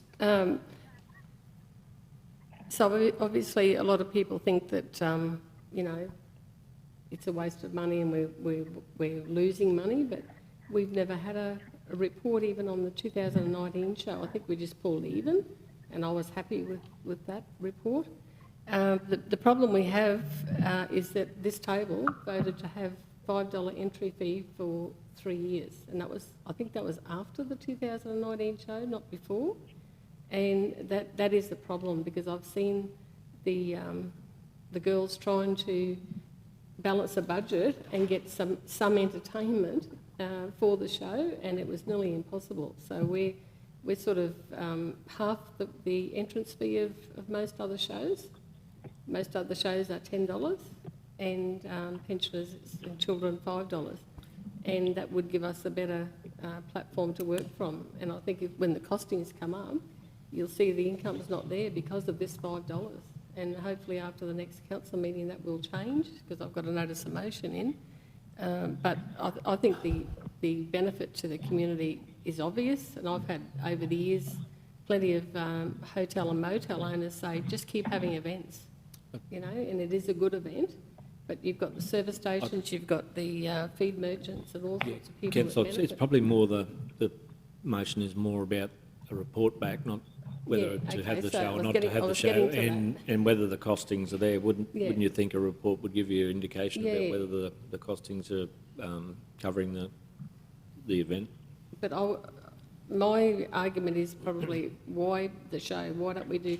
so obviously a lot of people think that, you know, it's a waste of money and we're losing money, but we've never had a report even on the 2019 show. I think we just pulled even, and I was happy with that report. The problem we have is that this table voted to have $5 entry fee for 3 years, and I think that was after the 2019 show, not before. And that is the problem, because I've seen the girls trying to balance a budget and get some entertainment for the show, and it was nearly impossible. So we're sort of half the entrance fee of most other shows. Most other shows are $10, and pensioners and children $5, and that would give us a better platform to work from. And I think when the costings come up, you'll see the income's not there because of this $5. And hopefully after the next council meeting that will change, because I've got a notice of motion in. But I think the benefit to the community is obvious, and I've had over the years plenty of hotel and motel owners say, just keep having events, you know, and it is a good event. But you've got the service stations, you've got the feed merchants and all sorts of people. Councillor, that it's probably more the motion is more about a report back, not whether to have the show or not to have the show, and whether the costings are there. Wouldn't you think a report would give you an indication about whether the costings are covering the event? But my argument is probably why the show? Why don't we do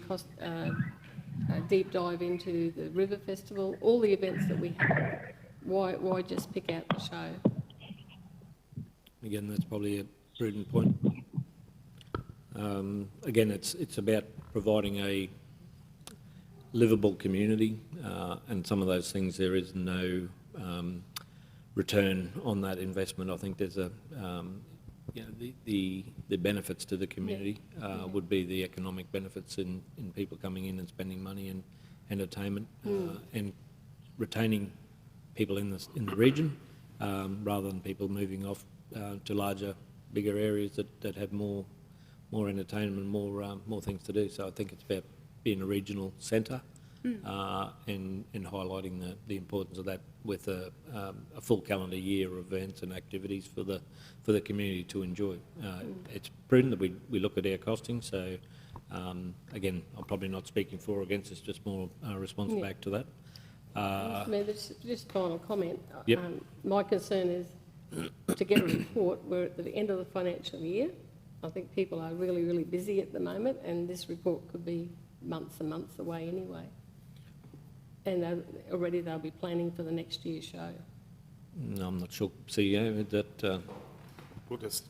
a deep dive into the River Festival, all the events that we have? Why just pick out the show? Again, that's probably a prudent point. Again, it's about providing a livable community, and some of those things there is no return on that investment. I think there's the benefits to the community would be the economic benefits in people coming in and spending money and entertainment and retaining people in the region, rather than people moving off to larger, bigger areas that have more entertainment, more things to do. So I think it's about being a regional centre and highlighting the importance of that with a full calendar year of events and activities for the community to enjoy. It's prudent that we look at our costing. So again, I'm probably not speaking for or against. It's just more a response back to that. Just final comment. Yep. My concern is to get a report. We're at the end of the financial year. I think people are really, really busy at the moment, and this report could be months and months away anyway. And already they'll be planning for the next year's show. No, I'm not sure, CEO, that... We'll just...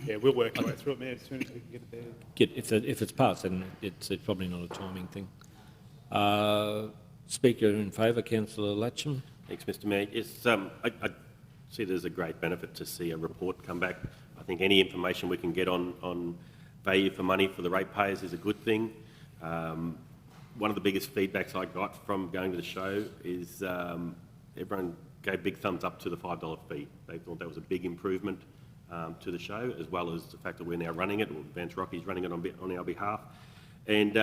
Yeah, we'll work our way through it, Mayor, as soon as we can get it there. If it's passed, then it's probably not a timing thing. Speaker in favour, Councillor Latcham. Thanks, Mr Mayor. Yes, I see there's a great benefit to see a report come back. I think any information we can get on value for money for the ratepayers is a good thing. One of the biggest feedbacks I got from going to the show is everyone gave big thumbs up to the $5 fee. They thought that was a big improvement to the show, as well as the fact that we're now running it, or Vance Rocky's running it on our behalf. And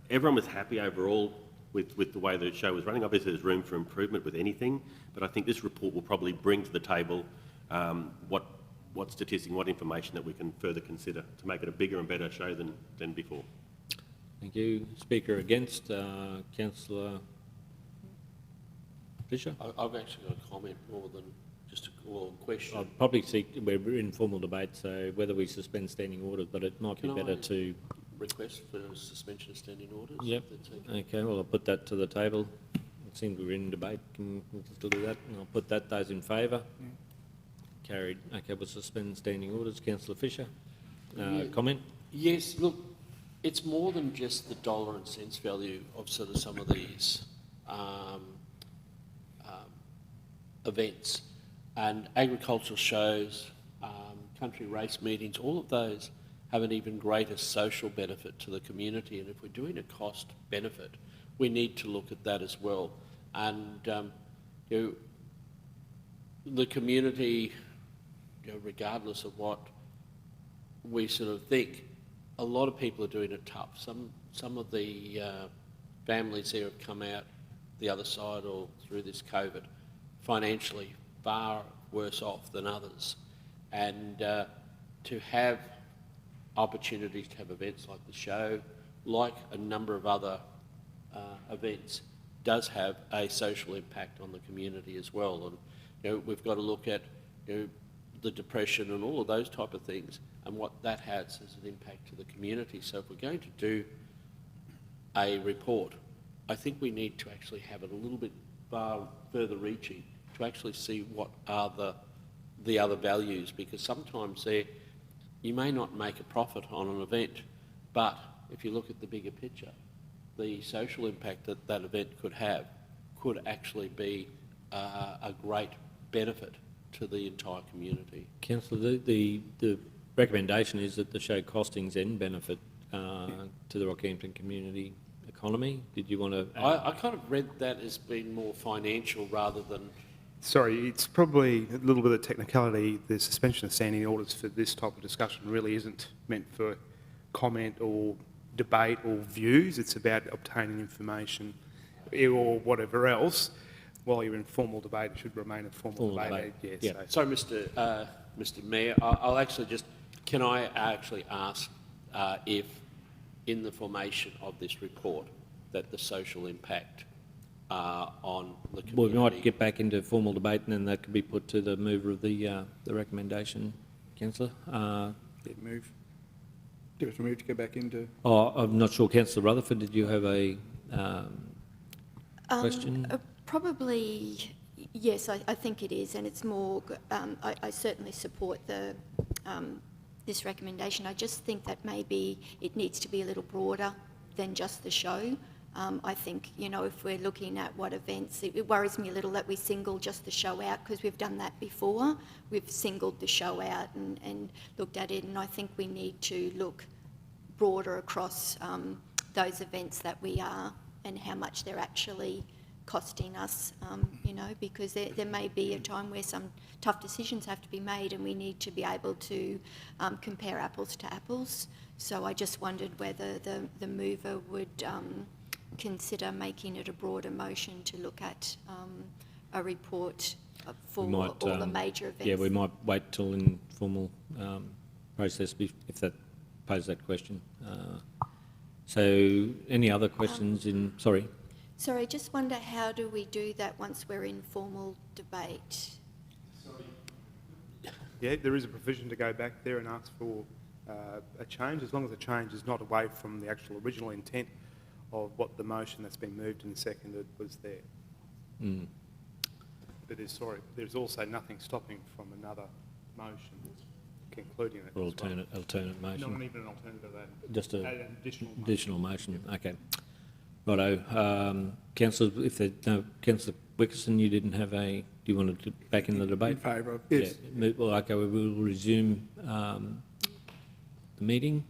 everyone was happy overall with the way the show was running. Obviously there's room for improvement with anything, but I think this report will probably bring to the table what statistics, what information that we can further consider to make it a bigger and better show than before. Thank you. Speaker against, Councillor Fisher? I've actually got a comment more than just a question. I'd probably seek, we're in formal debate, so whether we suspend standing orders, but it might be Can better I to... Request for suspension of standing orders? Yep. if that's okay. Okay, well, I'll put that to the table. It seems we're in debate. Can we still do that? And I'll put that. Those in favour? Carried. Okay, we'll suspend standing orders. Councillor Fisher, comment? Yes, look, it's more than just the dollar and cents value of sort of some of these events. And agricultural shows, country race meetings, all of those have an even greater social benefit to the community. And if we're doing a cost benefit, we need to look at that as well. And you know, the community, you know, regardless of what we sort of think, a lot of people are doing it tough. Some of the families here have come out the other side or through this COVID financially far worse off than others. And to have opportunities to have events like the show, like a number of other events, does have a social impact on the community as well. And you know, we've got to look at, you know, the depression and all of those type of things and what that has as an impact to the community. So if we're going to do a report, I think we need to actually have it a little bit far further reaching to actually see what are the other values, because sometimes you may not make a profit on an event, but if you look at the bigger picture, the social impact that that event could have could actually be a great benefit to the entire community. Councillor, the recommendation is that the show costings and benefit to the Rockhampton community economy. Did you want to... I kind of read that as being more financial rather than... Sorry, it's probably a little bit of technicality. The suspension of standing orders for this type of discussion really isn't meant for comment or debate or views. It's about obtaining information or whatever else. While you're in formal debate, it should remain a formal debate. Yes. Yeah. So, Mr. Mayor, I'll actually just... Can I actually ask if, in the formation of this report, that the social impact on the community... Well, we might get back into formal debate and then that could be put to the mover of the recommendation, Councillor. Move. Give us a move to go back into... I'm not sure, Councillor Rutherford, did you have a question? Probably, yes, I think it is, and it's more, I certainly support this recommendation. I just think that maybe it needs to be a little broader than just the show. I think, you know, if we're looking at what events, it worries me a little that we single just the show out, because we've done that before. We've singled the show out and looked at it, and I think we need to look broader across those events that we are and how much they're actually costing us, you know, because there may be a time where some tough decisions have to be made and we need to be able to compare apples to apples. So I just wondered whether the mover would consider making it a broader motion to look at a report for all the major events. Yeah, we might wait till informal process if that poses that question. So any other questions Sorry. Sorry, just wonder how do we do that once we're in formal debate? Yeah, there is a provision to go back there and ask for a change, as long as the change is not away from the actual original intent of what the motion that's been moved and seconded was there. Mm. But there's also nothing stopping from another motion concluding it. Or alternate motion. Not even an alternative, Just an additional motion. Okay. Righto. Councillor, if there no, Councillor Wickerson, you didn't have a... Do you want to back in the debate? In favour of, yes. Yeah. Well, okay, we will resume the meeting,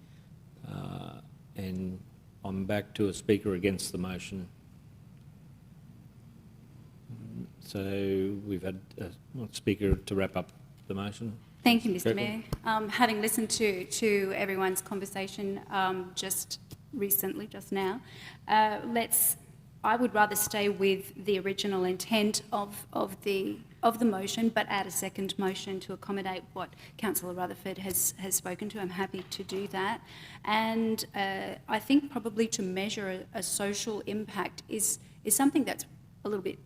and I'm back to a speaker against the motion. So we've had a speaker to wrap up the motion. Thank you, Mr. Mayor. Having listened to everyone's conversation just recently, just now, let's I would rather stay with the original intent of the motion, but add a second motion to accommodate what Councillor Rutherford has spoken to. I'm happy to do that. And I think probably to measure a social impact is something that's a little bit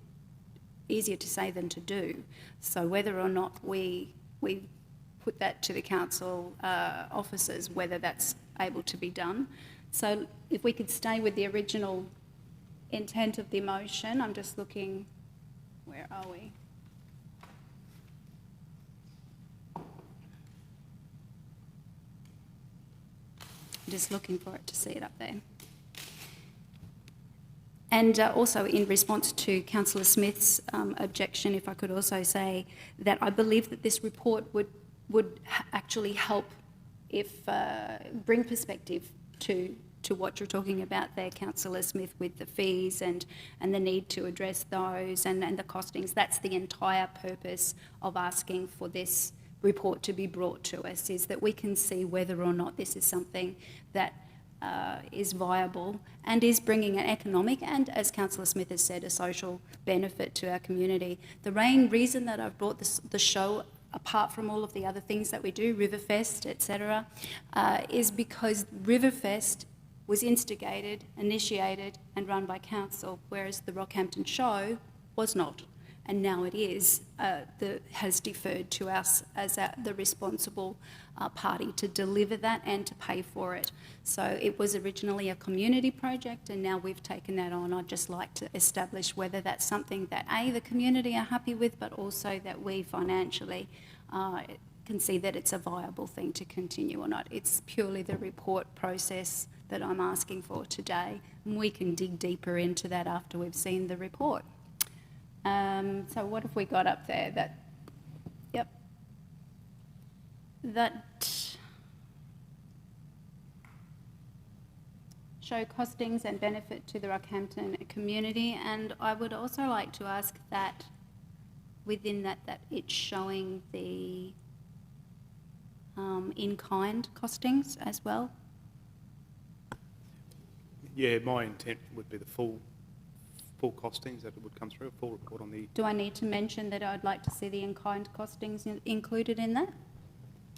easier to say than to do. So whether or not we put that to the council officers, whether that's able to be done. So if we could stay with the original intent of the motion, I'm just looking, where are we? Just looking for it to see it up there. And also in response to Councillor Smith's objection, if I could also say that I believe that this report would actually help bring perspective to what you're talking about there, Councillor Smith, with the fees and the need to address those and the costings. That's the entire purpose of asking for this report to be brought to us, is that we can see whether or not this is something that is viable and is bringing an economic and, as Councillor Smith has said, a social benefit to our community. The main reason that I've brought the show, apart from all of the other things that we do, Riverfest, etc., is because Riverfest was instigated, initiated and run by council, whereas the Rockhampton show was not. And now it is, has deferred to us as the responsible party to deliver that and to pay for it. So it was originally a community project and now we've taken that on. I'd just like to establish whether that's something that A, the community are happy with, but also that we financially can see that it's a viable thing to continue or not. It's purely the report process that I'm asking for today. And we can dig deeper into that after we've seen the report. So what have we got up there? That show costings and benefit to the Rockhampton community, and I would also like to ask that within that it's showing the in-kind costings as well. Yeah, my intent would be the full costings that would come through, a full report on the... Do I need to mention that I'd like to see the in-kind costings included in that?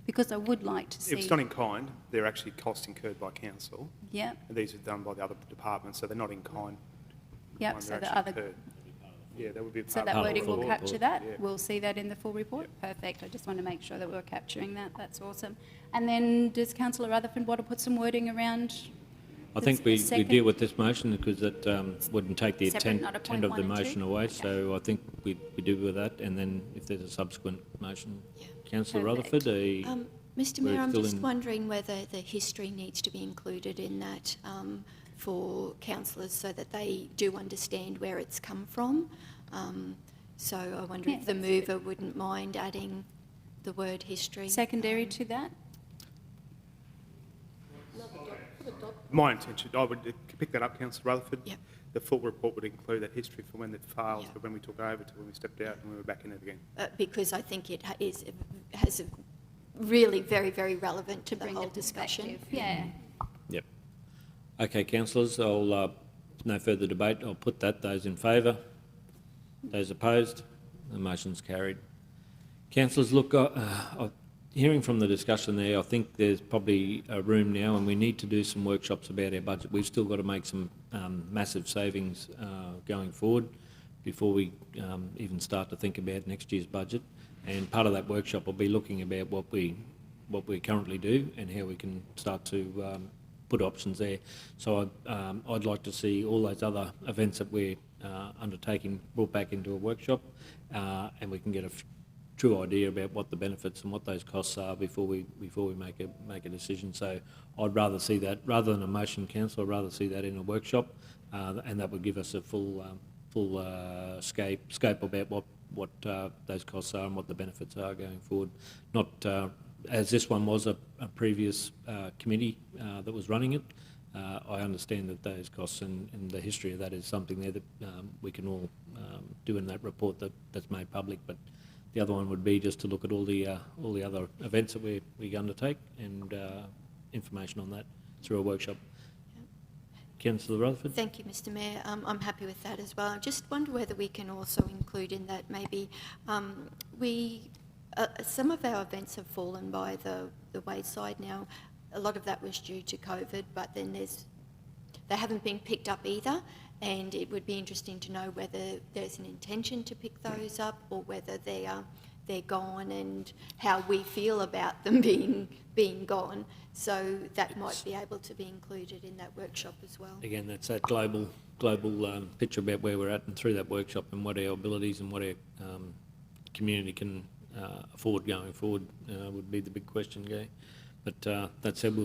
Because I would like to see... If it's not in kind, they're actually costs incurred by council. Yeah. And these are done by the other departments, so they're not in kind. Yep, so the other... Incurred. Yeah, that would be So part that of the wording will full capture report. that? Yeah. We'll see that in the full report? Yep. Perfect. I just want to make sure that we're capturing that. That's awesome. And then does Councillor Rutherford want to put some wording around... I think we deal with this motion because it wouldn't take the Separate, intent not a point of the 1 and 2? motion away, so I think we deal with that, and then if there's a subsequent motion, Councillor Perfect. Rutherford, Mr we're Mayor, I'm still just in- wondering whether the history needs to be included in that for councillors so that they do understand where it's come from. So I wonder if the mover wouldn't mind adding the word history. Secondary to that? My intention, I would pick that up, Councillor Rutherford. Yep. The full report would include that history from when it failed Yep. to when we took over to when we stepped out and we were back in it again. Because I think it has a really very, very relevant to the Bring whole the discussion. perspective. Yeah. Yep. Okay, councillors, I'll, no further debate, I'll put that. Those in favour? Those opposed? The motion's carried. Councillors, look, hearing from the discussion there, I think there's probably a room now and we need to do some workshops about our budget. We've still got to make some massive savings going forward before we even start to think about next year's budget. And part of that workshop will be looking about what we currently do and how we can start to put options there. So I'd like to see all those other events that we're undertaking brought back into a workshop and we can get a true idea about what the benefits and what those costs are before we make a decision. So I'd rather see that, rather than a motion, council, I'd rather see that in a workshop and that would give us a full scope about what those costs are and what the benefits are going forward. Not as this one was a previous committee that was running it. I understand that those costs and the history of that is something there that we can all do in that report that's made public. But the other one would be just to look at all the other events that we undertake and information on that through a workshop. Councillor Rutherford? Thank you, Mr Mayor. I'm happy with that as well. I just wonder whether we can also include in that maybe some of our events have fallen by the wayside now. A lot of that was due to COVID, but then they haven't been picked up either, and it would be interesting to know whether there's an intention to pick those up or whether they're gone and how we feel about them being gone. So that might be able to be included in that workshop as well. Again, that's that global picture about where we're at, and through that workshop and what our abilities and what our community can afford going forward would be the big question, Gay. But that said,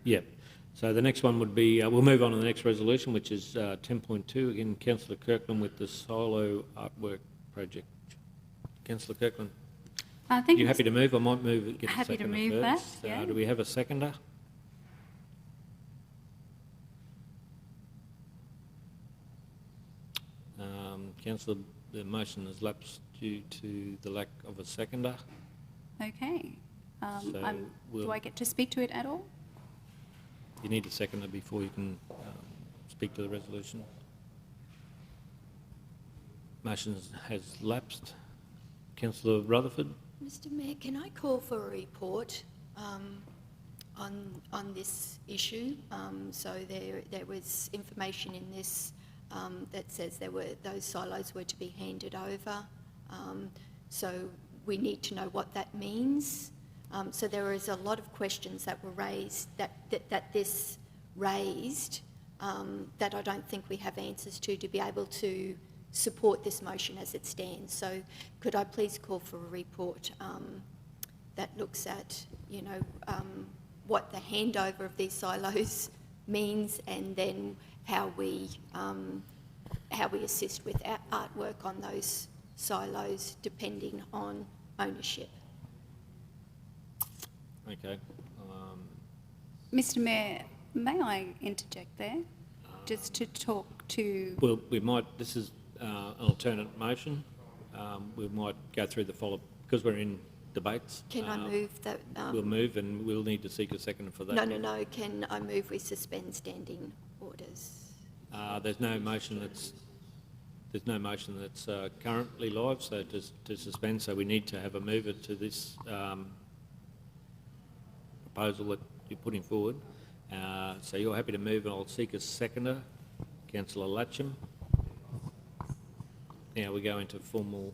yep. So the next one would be, we'll move on to the next resolution, which is 10.2. Again, Councillor Kirkland with the Silo Artwork Project. Councillor Kirkland, Thank you you. happy to move? I might move it. Get the Happy to seconder move that, first. yeah. Do we have a seconder? Councillor, the motion has lapsed due to the lack of a seconder. Okay. So Do I get to speak to it at all? You need a seconder before you can speak to the resolution. Motion has lapsed. Councillor Rutherford? Mr Mayor, can I call for a report on this issue? So there was information in this that says those silos were to be handed over. So we need to know what that means. So there is a lot of questions that were raised, that this raised, that I don't think we have answers to be able to support this motion as it stands. So could I please call for a report that looks at, what the handover of these silos means, and then how we assist with artwork on those silos depending on ownership. Okay. Mr Mayor, may I interject there? Just to talk to... Well, we might, this is an alternate motion. We might go through the follow, because we're in debates. Can I move that? We'll move, and we'll need to seek a second for that. No. Can I move we suspend standing orders? There's no motion that's currently live, so to suspend. So we need to have a mover to this proposal that you're putting forward. So you're happy to move, and I'll seek a seconder. Councillor Latcham. Now we go into formal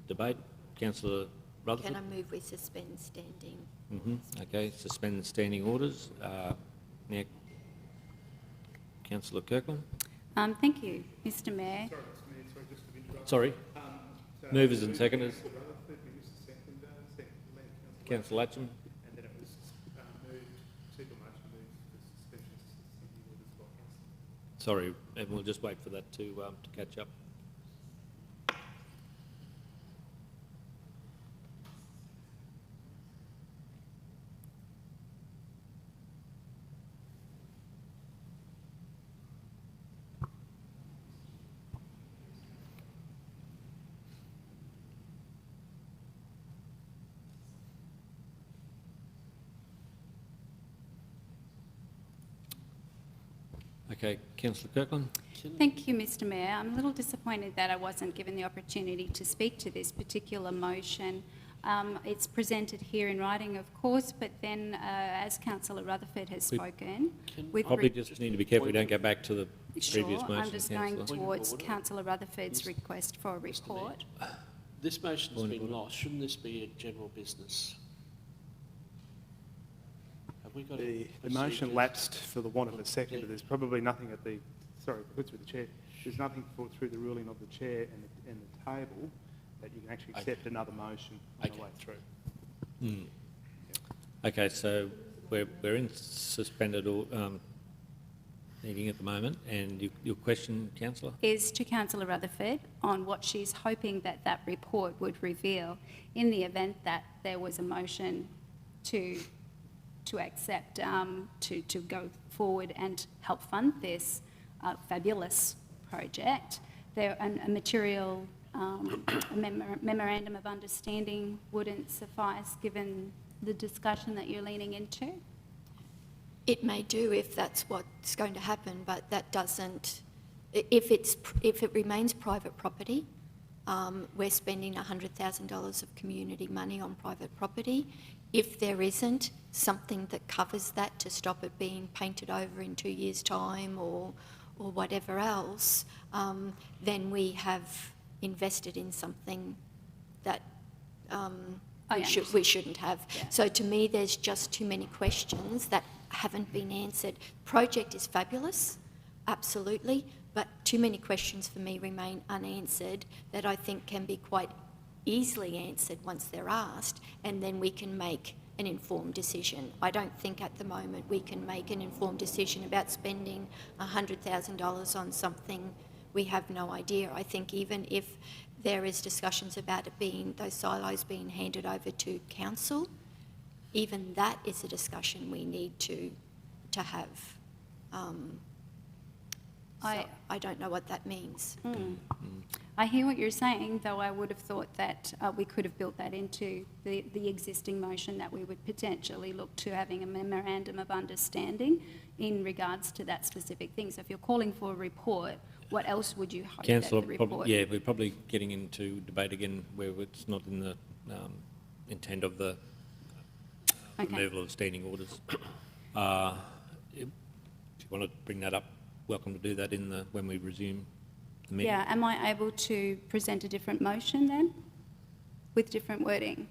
debate. Councillor Rutherford. Can I move we suspend standing? Okay, suspend standing orders. Now, Councillor Kirkland. Thank you, Mr Mayor. Sorry. Movers and seconders. Councillor Latcham. Sorry, and we'll just wait for that to catch up. Okay, Councillor Kirkland. Thank you, Mr Mayor. I'm a little disappointed that I wasn't given the opportunity to speak to this particular motion. It's presented here in writing, of course, but then as Councillor Rutherford has spoken... Probably just need to be careful we don't go back to the previous motion. I'm just going Councillor. towards Councillor Rutherford's request for a report. This motion's been lost. Shouldn't this be a general business? Have we got The motion lapsed for the want of a second, but there's probably nothing at the, sorry, put through the chair, there's nothing through the ruling of the chair and the table that you can actually accept another motion on the way through. Okay, so we're in suspended meeting at the moment, and your question, Councillor? Is to Councillor Rutherford on what she's hoping that that report would reveal in the event that there was a motion to accept, to go forward and help fund this fabulous project. A material memorandum of understanding wouldn't suffice given the discussion that you're leaning into? It may do if that's what's going to happen, but that doesn't, if it remains private property, we're spending $100,000 of community money on private property. If there isn't something that covers that to stop it being painted over in 2 years' time or whatever else, then we have invested in something that we shouldn't have. Yeah. So to me, there's just too many questions that haven't been answered. Project is fabulous, absolutely, but too many questions for me remain unanswered that I think can be quite easily answered once they're asked, and then we can make an informed decision. I don't think at the moment we can make an informed decision about spending $100,000 on something we have no idea. I think even if there is discussions about it being, those silos being handed over to council, even that is a discussion we need to have. I don't know what that means. I hear what you're saying, though I would have thought that we could have built that into the existing motion, that we would potentially look to having a memorandum of understanding in regards to that specific thing. So if you're calling for a report, what else would you hope Councillor, that the report... yeah, we're probably getting into debate again where it's not in the intent of the removal of standing orders. If you want to bring that up, welcome to do that when we resume the meeting. Yeah, am I able to present a different motion then, with different wording?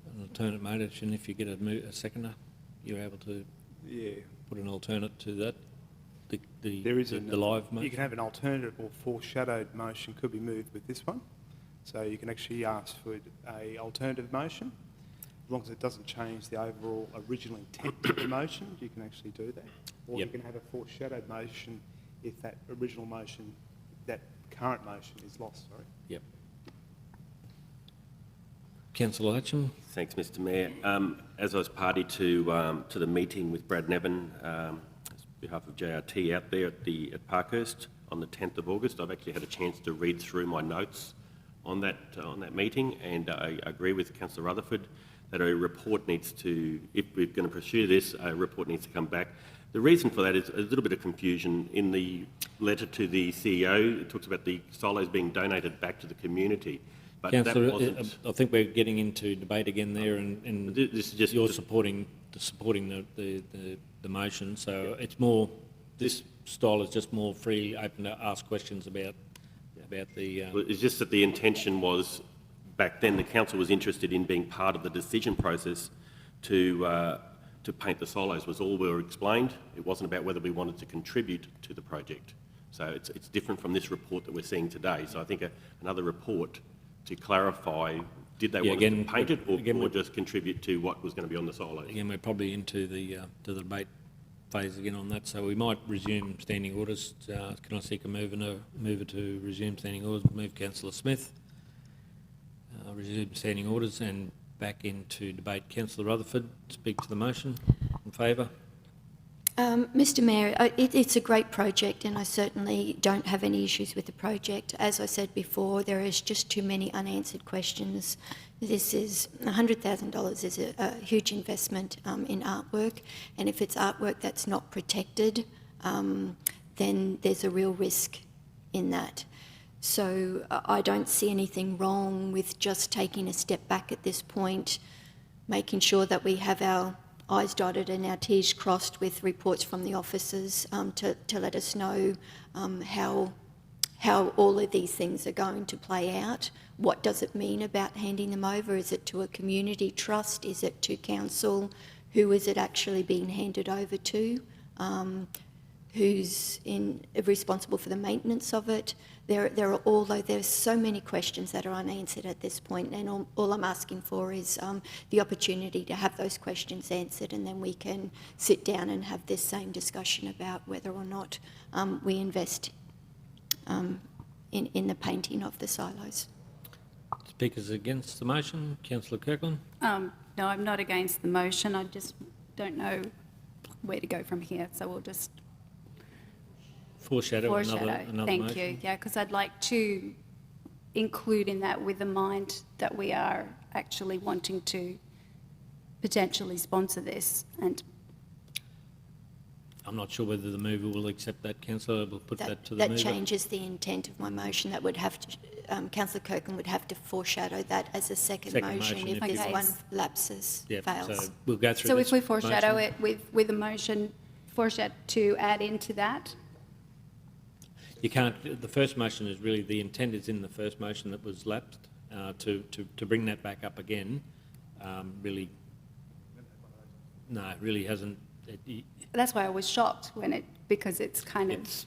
An alternate motion, if you get a seconder, you're able to put an alternate to that. There is the live motion. You can have an alternative or foreshadowed motion could be moved with this one. So you can actually ask for a alternative motion. As long as it doesn't change the overall original intent of the motion, you can actually do that. Or you can have a foreshadowed motion if that original motion, that current motion is lost, sorry. Yep. Councillor Latcham. Thanks, Mr Mayor. As I was party to the meeting with Brad Nevin, on behalf of JRT out there at Parkhurst on the 10th of August, I've actually had a chance to read through my notes on that meeting, and I agree with Councillor Rutherford that a report needs to, if we're going to pursue this, a report needs to come back. The reason for that is a little bit of confusion. In the letter to the CEO, it talks about the silos being donated back to the community. But Councillor, that wasn't... I think we're getting into debate again there, and this is just you're supporting the motion. So it's more, this style is just more free, open to ask questions about the. Well, it's just that the intention was, back then, the council was interested in being part of the decision process to paint the silos, was all we were explained. It wasn't about whether we wanted to contribute to the project. So it's different from this report that we're seeing today. So I think another report to clarify, did they want to paint it or just contribute to what was going to be on the silos? Again, we're probably into the debate phase again on that, so we might resume standing orders. Can I seek a mover to resume standing orders? Move Councillor Smith. Resume standing orders and back into debate. Councillor Rutherford, speak to the motion. In favour? Mr Mayor, it's a great project and I certainly don't have any issues with the project. As I said before, there is just too many unanswered questions. This is $100,000 is a huge investment in artwork, and if it's artwork that's not protected, then there's a real risk in that. So I don't see anything wrong with just taking a step back at this point, making sure that we have our I's dotted and our T's crossed with reports from the officers to let us know how all of these things are going to play out. What does it mean about handing them over? Is it to a community trust? Is it to council? Who is it actually being handed over to? Who's responsible for the maintenance of it? There's so many questions that are unanswered at this point, and all I'm asking for is the opportunity to have those questions answered, and then we can sit down and have this same discussion about whether or not we invest in the painting of the silos. Speakers against the motion. Councillor Kirkland. No, I'm not against the motion. I just don't know where to go from here, so we'll just foreshadow another Thank motion. you. Yeah, because I'd like to include in that with the mind that we are actually wanting to potentially sponsor this and I'm not sure whether the mover will accept that, councillor. We'll put that to the That mover. changes the intent of my motion. That would have to, councillor Kirkland would have to foreshadow that as a second Second motion motion if if this you one want. lapses, Yep, fails. so we'll go through So this if we foreshadow motion. it with a motion, foreshadow to add into that, You can't, the first motion is really, the intent is in the first motion that was lapsed, to bring that back up again, really, no, it really hasn't, that's why I was shocked when because it's kind of, it's,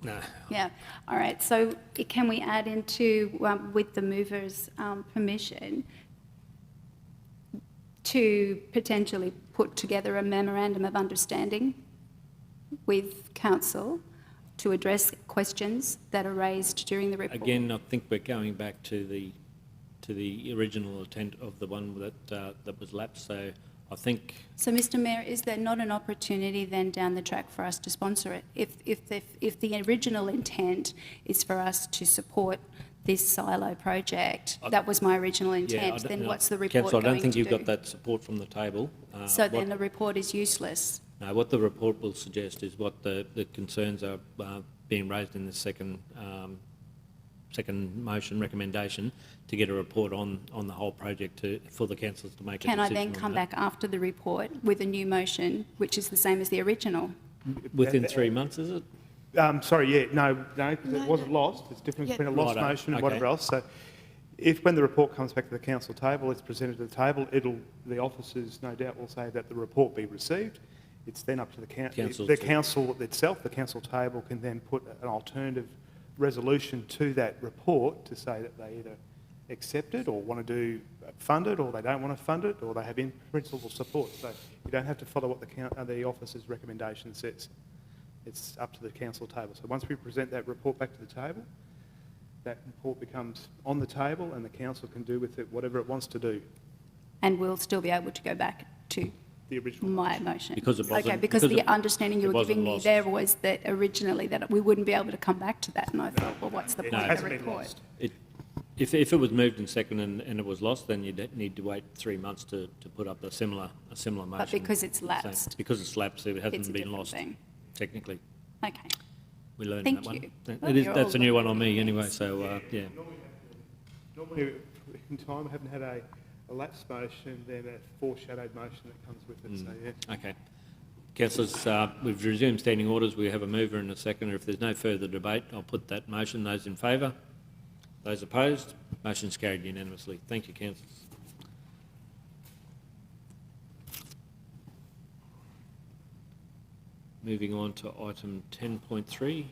no. yeah. All right, so can we add into, with the mover's permission, to potentially put together a memorandum of understanding with council to address questions that are raised during the report? Again, I think we're going back to the original intent of the one that was lapsed, so I think, So, Mr Mayor, is there not an opportunity then down the track for us to sponsor it? If the original intent is for us to support this silo project, that was my original yeah, intent, then what's the report councillor, I going don't think to you've do? got that support from the table. So what- then the report is useless. No, what the report will suggest is what the concerns are being raised in the second motion recommendation, to get a report on the whole project for the councillors to make a Can I decision then on come that. back after the report with a new motion, which is the same as the original? Within 3 months, is it? Sorry, yeah, no, because No, it wasn't no. lost. There's a difference Yeah. between a lost Righto, motion and okay. whatever else. So when the report comes back to the council table, it's presented to the table, the officers no doubt will say that the report be received. It's then up to the Council the to- council itself, the council table can then put an alternative resolution to that report to say that they either accept it or want to do fund it, or they don't want to fund it, or they have in principle support. So you don't have to follow what the officer's recommendation says. It's up to the council table. So once we present that report back to the table, that report becomes on the table and the council can do with it whatever it wants to do. And we'll still be able to go back to The original my motion? Because it wasn't- Okay, because because the it- understanding you it were giving wasn't me lost. there was that originally that we wouldn't be able to come back to that, and I thought, well, what's the It point of hasn't the been report? lost. If it was moved in second and it was lost, then you'd need to wait 3 months to put up a similar motion. But because it's So, lapsed, because it's lapsed, it it's hasn't a been different lost, thing. technically. Okay. We learned Thank that one. you. It Well, is, you're that's a all new one on learning me anyway, things. so, yeah. Normally, in time, I haven't had a lapse motion, then a foreshadowed motion that comes with it, so yeah. Okay. Councillors, we've resumed standing orders. We have a mover and a seconder. If there's no further debate, I'll put that motion. Those in favour? Those opposed? Motion's carried unanimously. Thank you, councillors. Moving on to item 10.3,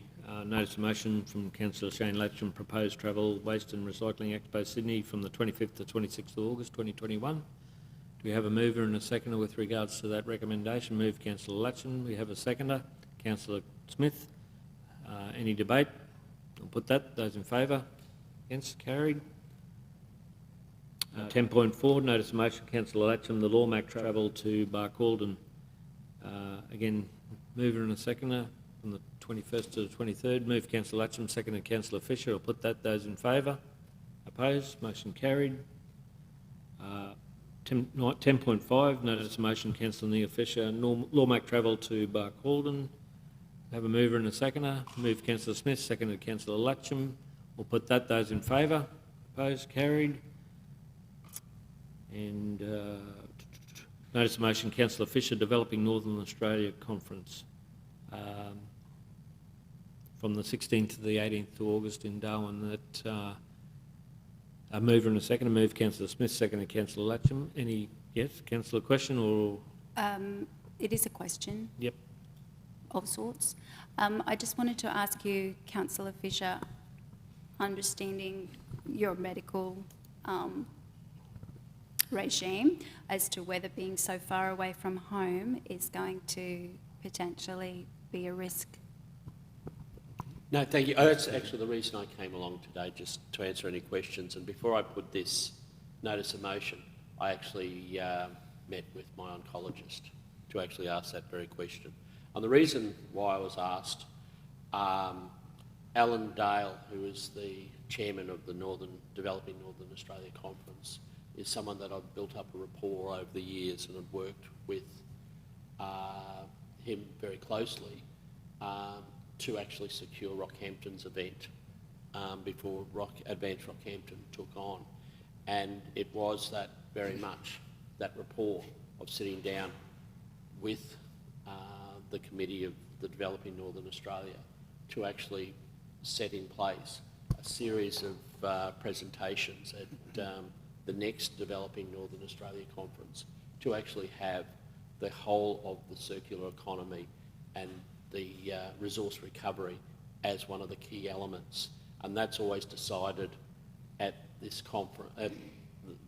notice of motion from Councillor Shane Latcham, proposed travel, waste and recycling Expo Sydney from the 25th to 26th of August 2021. Do we have a mover and a seconder with regards to that recommendation? Move Councillor Latcham. We have a seconder, Councillor Smith. Any debate? I'll put that. Those in favour? Against? Carried. 10.4, notice of motion, Councillor Latcham, the Lawmac travel to Barcaldine. Again, mover and a seconder from the 21st to the 23rd. Move Councillor Latcham, seconded Councillor Fisher. I'll put that. Those in favour? Opposed? Motion carried. 10.5, notice of motion, Councillor Neil Fisher, Lawmac travel to Barcaldine. Have a mover and a seconder. Move Councillor Smith, seconded Councillor Latcham. We'll put that. Those in favour? Opposed? Carried. And notice of motion, Councillor Fisher, Developing Northern Australia Conference from the 16th to the 18th of August in Darwin. That a mover and a seconder. Move Councillor Smith, seconded Councillor Latcham. Any, yes, councillor question or? It is a question. Yep. Of sorts. I just wanted to ask you, Councillor Fisher, understanding your medical regime, as to whether being so far away from home is going to potentially be a risk. No, thank you. That's actually the reason I came along today, just to answer any questions. And before I put this notice of motion, I actually met with my oncologist to actually ask that very question. And the reason why I was asked, Alan Dale, who is the chairman of the Developing Northern Australia Conference, is someone that I've built up a rapport over the years and have worked with. him very closely to actually secure Rockhampton's event before Advance Rockhampton took on. And it was that very much that rapport of sitting down with the committee of the Developing Northern Australia to actually set in place a series of presentations at the next Developing Northern Australia conference to actually have the whole of the circular economy and the resource recovery as one of the key elements. And that's always decided at this conference, at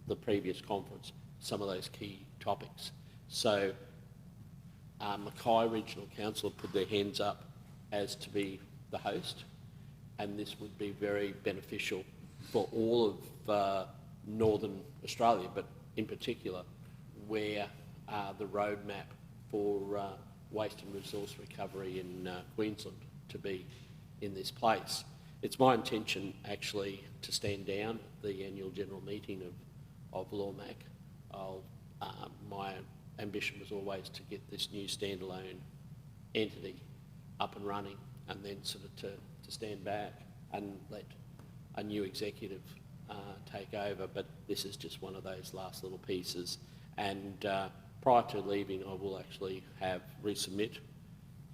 the previous conference, some of those key topics. So Mackay Regional Council have put their hands up as to be the host, and this would be very beneficial for all of Northern Australia, but in particular where the roadmap for waste and resource recovery in Queensland to be in this place. It's my intention actually to stand down at the annual general meeting of LawMac. My ambition was always to get this new standalone entity up and running, and then sort of to stand back and let a new executive take over, but this is just one of those last little pieces. And prior to leaving, I will actually resubmit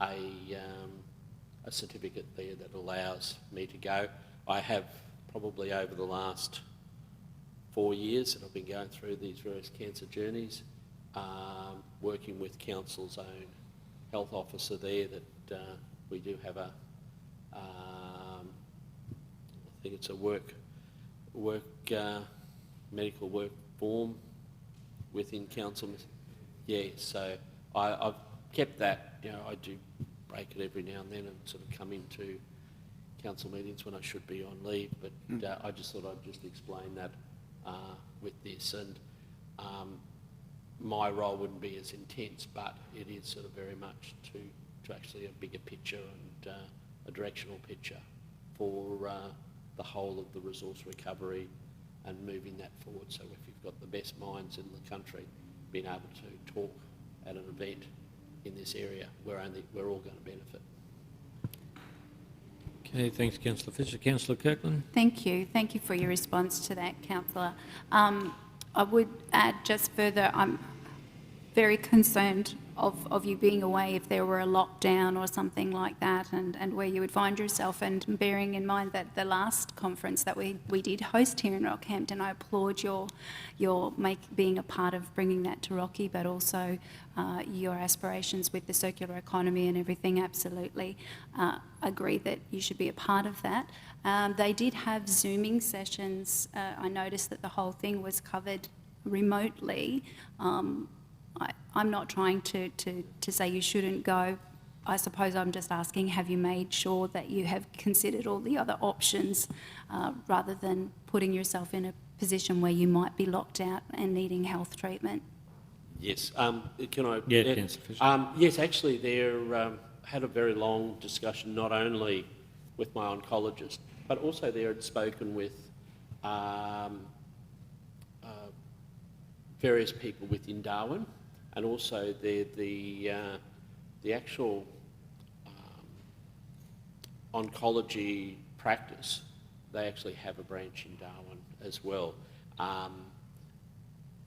a certificate there that allows me to go. I have probably over the last 4 years that I've been going through these various cancer journeys, working with Council's own health officer there, that we do have a, I think it's a medical work form within Council. Yeah, so I've kept that, you know, I do break it every now and then and sort of come into council meetings when I should be on leave, but I just thought I'd just explain that with this. And my role wouldn't be as intense, but it is sort of very much to actually a bigger picture and a directional picture for the whole of the resource recovery and moving that forward. So if you've got the best minds in the country being able to talk at an event in this area, we're all going to benefit. Okay, thanks, Councillor Fisher. Councillor Kirkland? Thank you. Thank you for your response to that, Councillor. I would add just further, I'm very concerned of you being away if there were a lockdown or something like that, and where you would find yourself, and bearing in mind that the last conference that we did host here in Rockhampton, I applaud your being a part of bringing that to Rocky, but also your aspirations with the circular economy and everything. Absolutely agree that you should be a part of that. They did have Zooming sessions. I noticed that the whole thing was covered remotely. I'm not trying to say you shouldn't go. I suppose I'm just asking, have you made sure that you have considered all the other options rather than putting yourself in a position where you might be locked out and needing health treatment? Yes. Can I? Yeah, Councillor Fisher. Yes, actually, had a very long discussion, not only with my oncologist, but also there had spoken with various people within Darwin, and also the actual oncology practice. They actually have a branch in Darwin as well.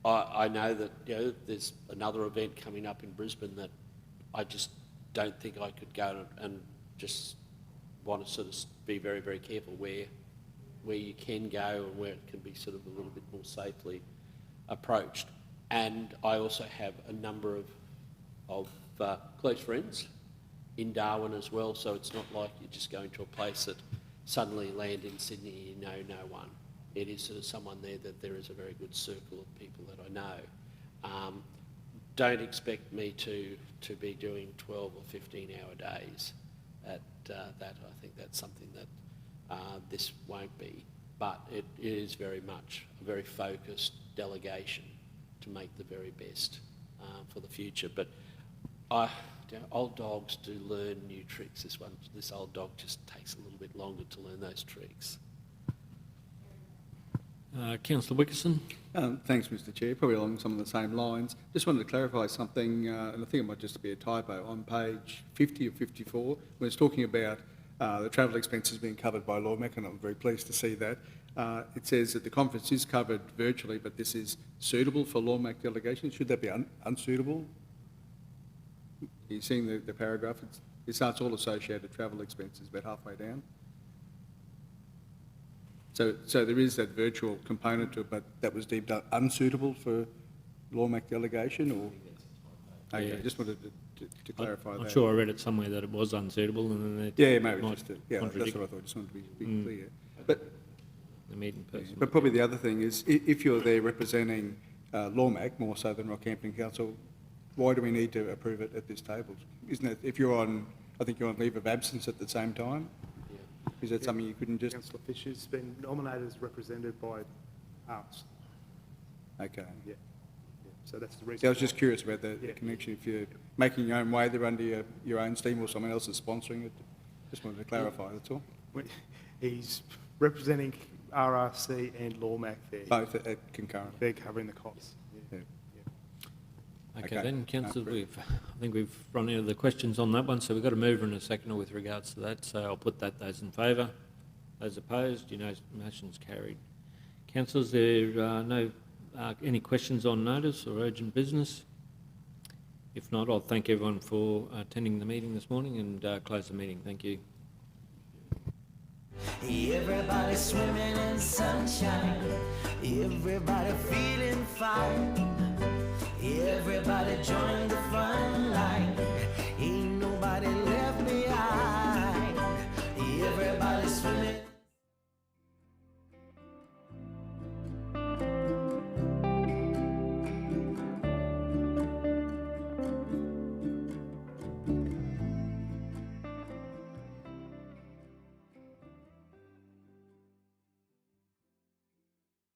I know that, you know, there's another event coming up in Brisbane that I just don't think I could go, and just want to sort of be very, very careful where you can go and where it can be sort of a little bit more safely approached. And I also have a number of close friends in Darwin as well, so it's not like you're just going to a place that suddenly land in Sydney, you know no one. It is sort of someone there that there is a very good circle of people that I know. Don't expect me to be doing 12 or 15-hour days at that. I think that's something that this won't be, but it is very much a very focused delegation to make the very best for the future. But old dogs do learn new tricks. This old dog just takes a little bit longer to learn those tricks. Councillor Wickerson. Thanks, Mr Chair. Probably along some of the same lines. Just wanted to clarify something, and I think it might just be a typo, on page 50 of 54, when it's talking about the travel expenses being covered by Lawmac, and I'm very pleased to see that. It says that the conference is covered virtually, but this is suitable for Lawmac delegations. Should that be unsuitable? Are you seeing the paragraph? It starts all associated travel expenses about halfway down. So there is that virtual component to it, but that was deemed unsuitable for Lawmac delegation, or? Okay, Yeah. just wanted to clarify that. I'm sure I read it somewhere that it was unsuitable, and then it Yeah, maybe might just, yeah, that's contradict what I thought, just wanted to be clear. But the meeting person. But probably the other thing is, if you're there representing Lawmac, more so than Rockhampton Council, why do we need to approve it at this table? Isn't it, if you're on, I think you're on leave of absence at the same time? Is that something you couldn't just? Councillor Fisher's been nominated as represented by us. Okay. Yeah. So that's the reason. Yeah, I was just curious about the Yeah. connection. If you're making your own way there under your own steam or someone else is sponsoring it, just wanted to clarify, that's all. He's representing RRC and Lawmac there. Both concurrent. They're covering the costs. Yeah. Okay, Okay. then, councillor, No, I think we've run out of the questions on that one, so we've got a mover and a seconder with regards to that, so I'll put those in favour. Those opposed, motion's carried. Councillors, there are any questions on notice or urgent business? If not, I'll thank everyone for attending the meeting this morning and close the meeting. Thank you. Everybody swimming in sunshine. Everybody feeling fine. Everybody join the fun.